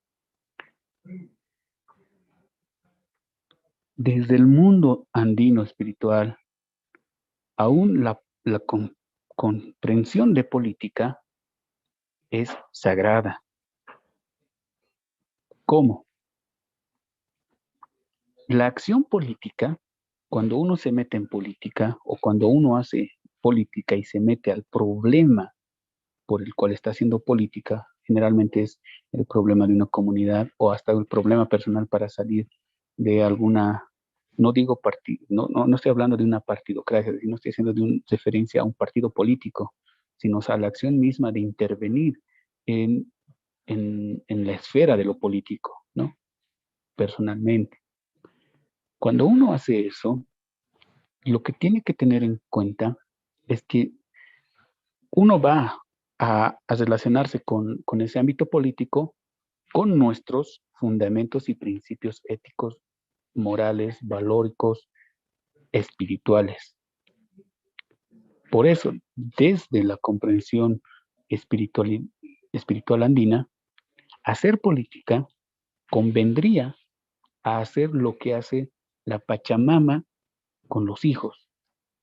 Desde el mundo andino espiritual, aún la comprensión de política es sagrada. ¿Cómo? La acción política, cuando uno se mete en política o cuando uno hace política y se mete al problema por el cual está haciendo política, generalmente es el problema de una comunidad o hasta el problema personal para salir de alguna, no digo partido, no estoy hablando de una partidocracia, no estoy haciendo de referencia a un partido político, sino a la acción misma de intervenir en, en la esfera de lo político, ¿no? Personalmente. Cuando uno hace eso, lo que tiene que tener en cuenta es que uno va a relacionarse con ese ámbito político, con nuestros fundamentos y principios éticos, morales, valóricos, espirituales. Por eso, desde la comprensión espiritual andina, hacer política convendría a hacer lo que hace la Pachamama con los hijos,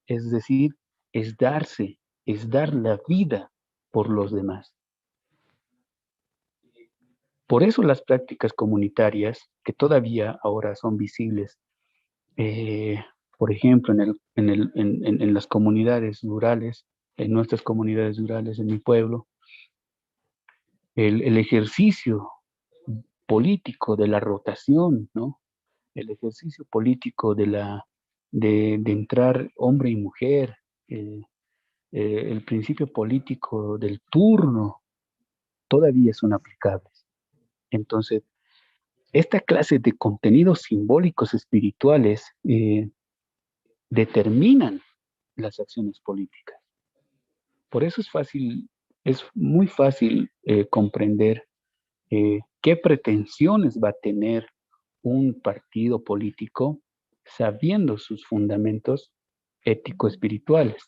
es decir, es darse, es dar la vida por los demás. Por eso las prácticas comunitarias, que todavía ahora son visibles, por ejemplo, en las comunidades rurales, en nuestras comunidades rurales, en mi pueblo, el ejercicio político de la rotación, ¿no? El ejercicio político de entrar hombre y mujer, el principio político del turno, todavía son aplicables. Entonces, esta clase de contenidos simbólicos espirituales determinan las acciones políticas. Por eso es muy fácil comprender qué pretensiones va a tener un partido político sabiendo sus fundamentos ético-espirituales.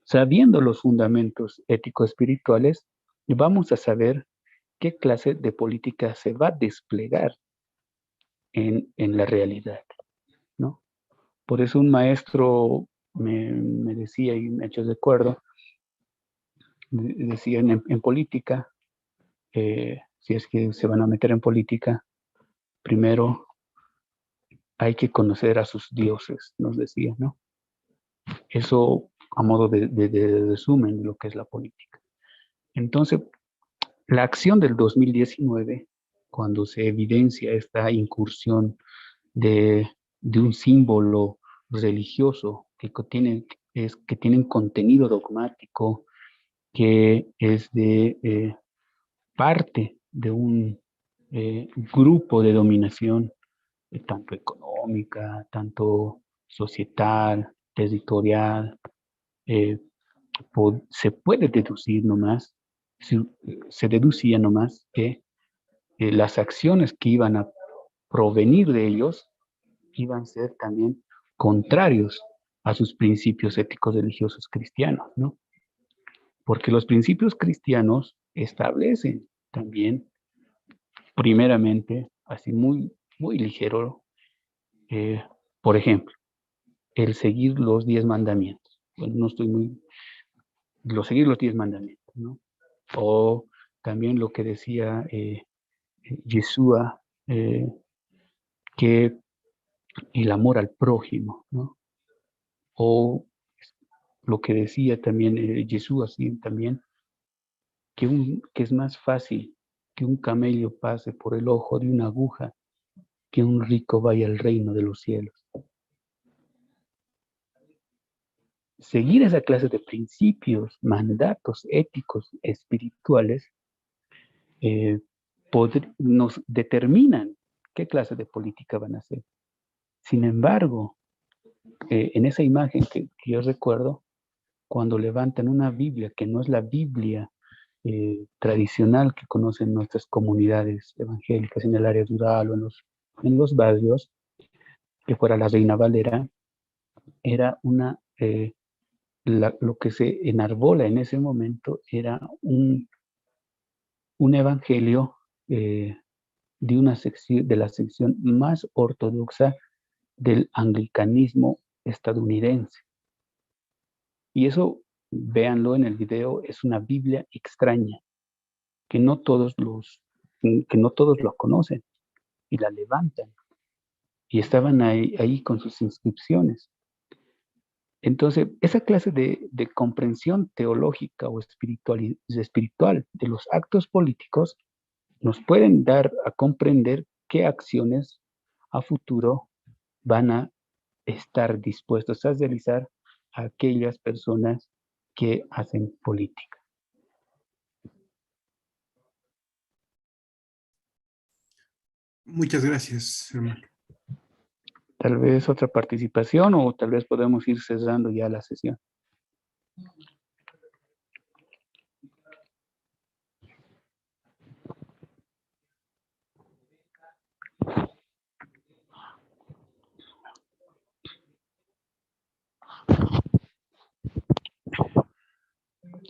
Sabiendo los fundamentos ético-espirituales, vamos a saber qué clase de política se va a desplegar en la realidad, ¿no? Por eso un maestro me decía, y me ha hecho de acuerdo, decía en política, si es que se van a meter en política, primero hay que conocer a sus dioses, nos decía, ¿no? Eso a modo de resumen de lo que es la política. Entonces, la acción del 2019, cuando se evidencia esta incursión de un símbolo religioso que tienen contenido dogmático, que es de parte de un grupo de dominación, tanto económica, tanto societal, territorial, se puede deducir nomás, se deducía nomás que las acciones que iban a provenir de ellos iban a ser también contrarios a sus principios éticos religiosos cristianos, ¿no? porque los principios cristianos establecen también, primeramente, así muy, muy ligero, por ejemplo, el seguir los 10 mandamientos. Bueno, no estoy muy... seguir los 10 mandamientos, ¿no? O también lo que decía Yeshua, que el amor al prójimo, ¿no? O lo que decía también Yeshua, sí, también, que es más fácil que un camello pase por el ojo de una aguja que un rico vaya al reino de los cielos. Seguir esa clase de principios, mandatos éticos, espirituales, nos determinan qué clase de política van a hacer. Sin embargo, en esa imagen que yo recuerdo, cuando levantan una Biblia que no es la Biblia tradicional que conocen nuestras comunidades evangélicas en el área rural o en los barrios, que fuera la Reina Valera, era lo que se enarbola en ese momento era un evangelio de la sección más ortodoxa del anglicanismo estadounidense. Y eso, véanlo en el video, es una Biblia extraña, que no todos lo conocen y la levantan. Y estaban ahí con sus inscripciones. Entonces, esa clase de comprensión teológica o espiritual de los actos políticos nos pueden dar a comprender qué acciones a futuro van a estar dispuestos a realizar a aquellas personas que hacen política. Muchas gracias, hermano. Tal vez otra participación o tal vez podemos ir cerrando ya la sesión.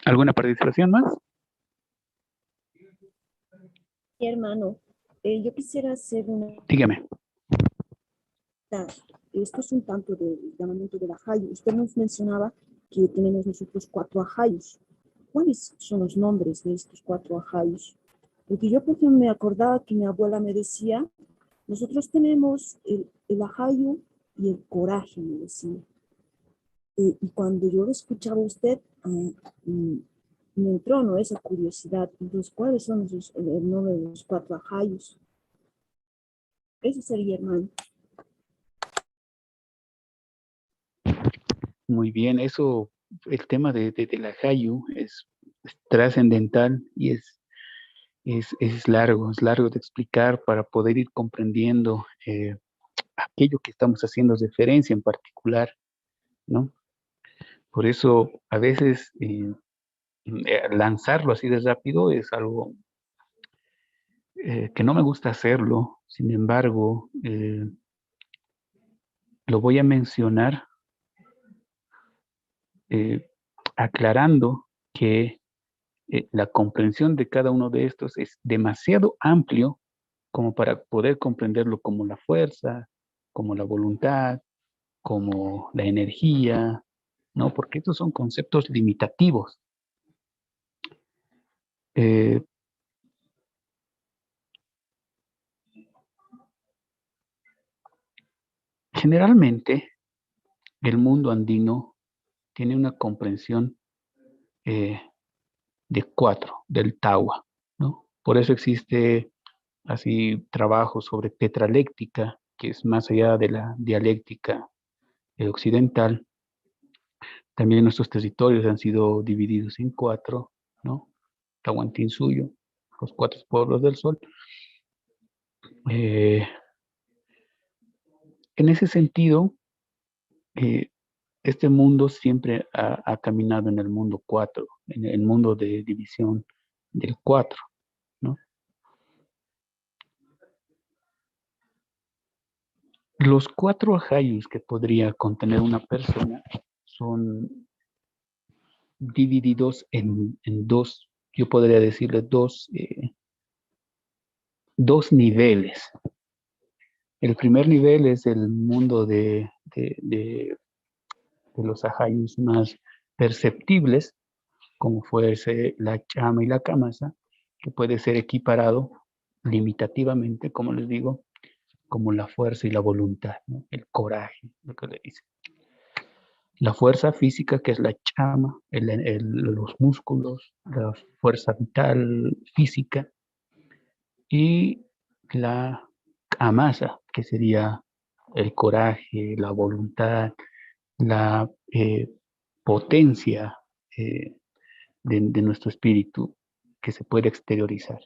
¿Alguna participación más? Sí, hermano, yo quisiera hacer una... Dígame. Esto es un tanto del llamamiento del ajayo. Usted nos mencionaba que tenemos nosotros 4 ajayos. ¿Cuáles son los nombres de estos 4 ajayos? Porque yo, por ejemplo, me acordaba que mi abuela me decía, nosotros tenemos el ajayo y el coraje, me decía. Y cuando yo lo escuchaba a usted, me entró, ¿no?, esa curiosidad. Entonces, ¿cuáles son el nombre de los 4 ajayos? Eso sería, hermano. Muy bien, eso, el tema de la Hayu es trascendental y es largo de explicar para poder ir comprendiendo aquello que estamos haciendo referencia en particular, ¿no? Por eso, a veces, lanzarlo así de rápido es algo que no me gusta hacerlo. Sin embargo, lo voy a mencionar aclarando que la comprensión de cada uno de estos es demasiado amplio como para poder comprenderlo como la fuerza, como la voluntad, como la energía, ¿no? Porque estos son conceptos limitativos. Generalmente, el mundo andino tiene una comprensión de 4, del Tawa, ¿no? Por eso existe así trabajos sobre tetraléctica, que es más allá de la dialéctica occidental. También nuestros territorios han sido divididos en 4, ¿no? Tahuantinsuyo, los 4 pueblos del sol. En ese sentido, este mundo siempre ha caminado en el mundo 4, en el mundo de división del 4, ¿no? Los 4 ajayus que podría contener una persona son divididos en dos, yo podría decirle dos niveles. El primer nivel es el mundo de los ajayus más perceptibles, como fuese la chama y la kamasa, que puede ser equiparado limitativamente, como les digo, como la fuerza y la voluntad, ¿no? El coraje, lo que le dicen. La fuerza física, que es la chama, los músculos, la fuerza vital física, y la kamasa, que sería el coraje, la voluntad, la potencia de nuestro espíritu que se puede exteriorizar.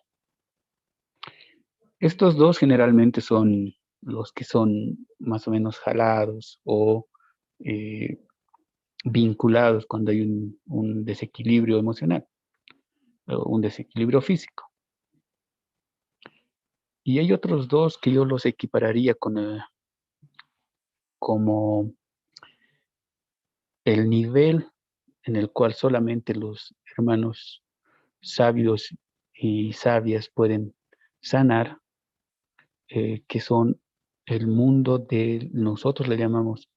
Estos dos generalmente son los que son más o menos jalados o vinculados cuando hay un desequilibrio emocional o un desequilibrio físico. Y hay otros dos que yo los equipararía como el nivel en el cual solamente los hermanos sabios y sabias pueden sanar, que son el mundo de, nosotros le llamamos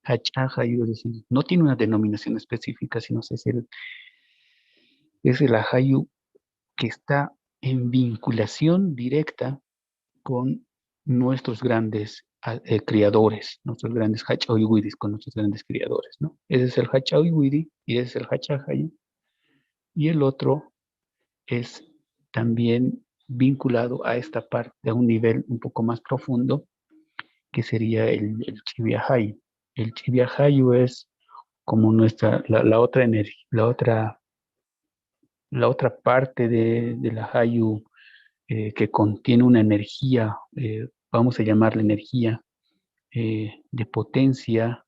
Hachahayu, es decir, no tiene una denominación específica, sino es el Ahayu que está en vinculación directa con nuestros grandes criadores, nuestros grandes Hachaoyuidis, con nuestros grandes criadores, ¿no? Ese es el Hachaoyuidi y ese es el Hachahayu. Y el otro es también vinculado a esta parte, a un nivel un poco más profundo, que sería el Chiviahayu. El Chiviahayu es como la otra energía, la otra parte de la Hayu, que contiene una energía, vamos a llamarla energía de potencia,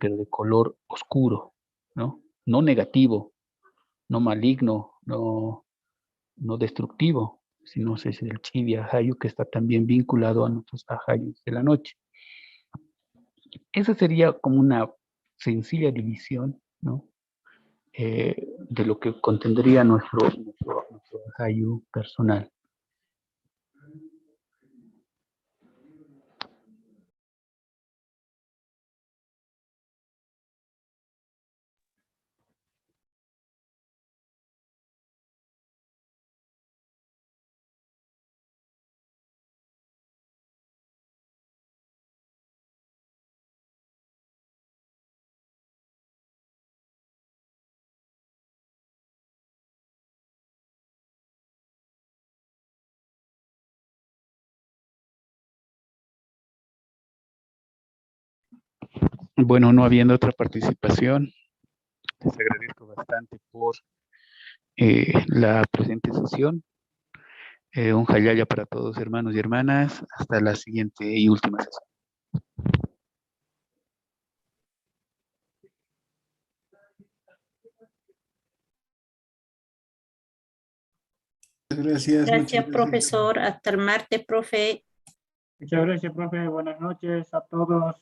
pero de color oscuro, ¿no? No negativo, no maligno, no destructivo, sino es el Chivia Hayu, que está también vinculado a nuestros Ahayus de la noche. Esa sería como una sencilla división, ¿no? De lo que contendría nuestro Ahayu personal. Bueno, no habiendo otra participación, les agradezco bastante por la presente sesión. Un hayaya para todos, hermanos y hermanas. Hasta la siguiente y última sesión. Gracias. Gracias, profesor. Hasta el martes, profe. Muchas gracias, profe. Buenas noches a todos.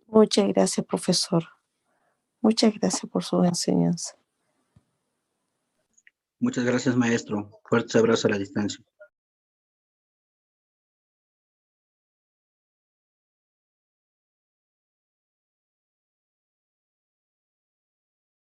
Muchas gracias, profesor. Muchas gracias por su enseñanza. Muchas gracias, maestro. Fuerte abrazo a la distancia.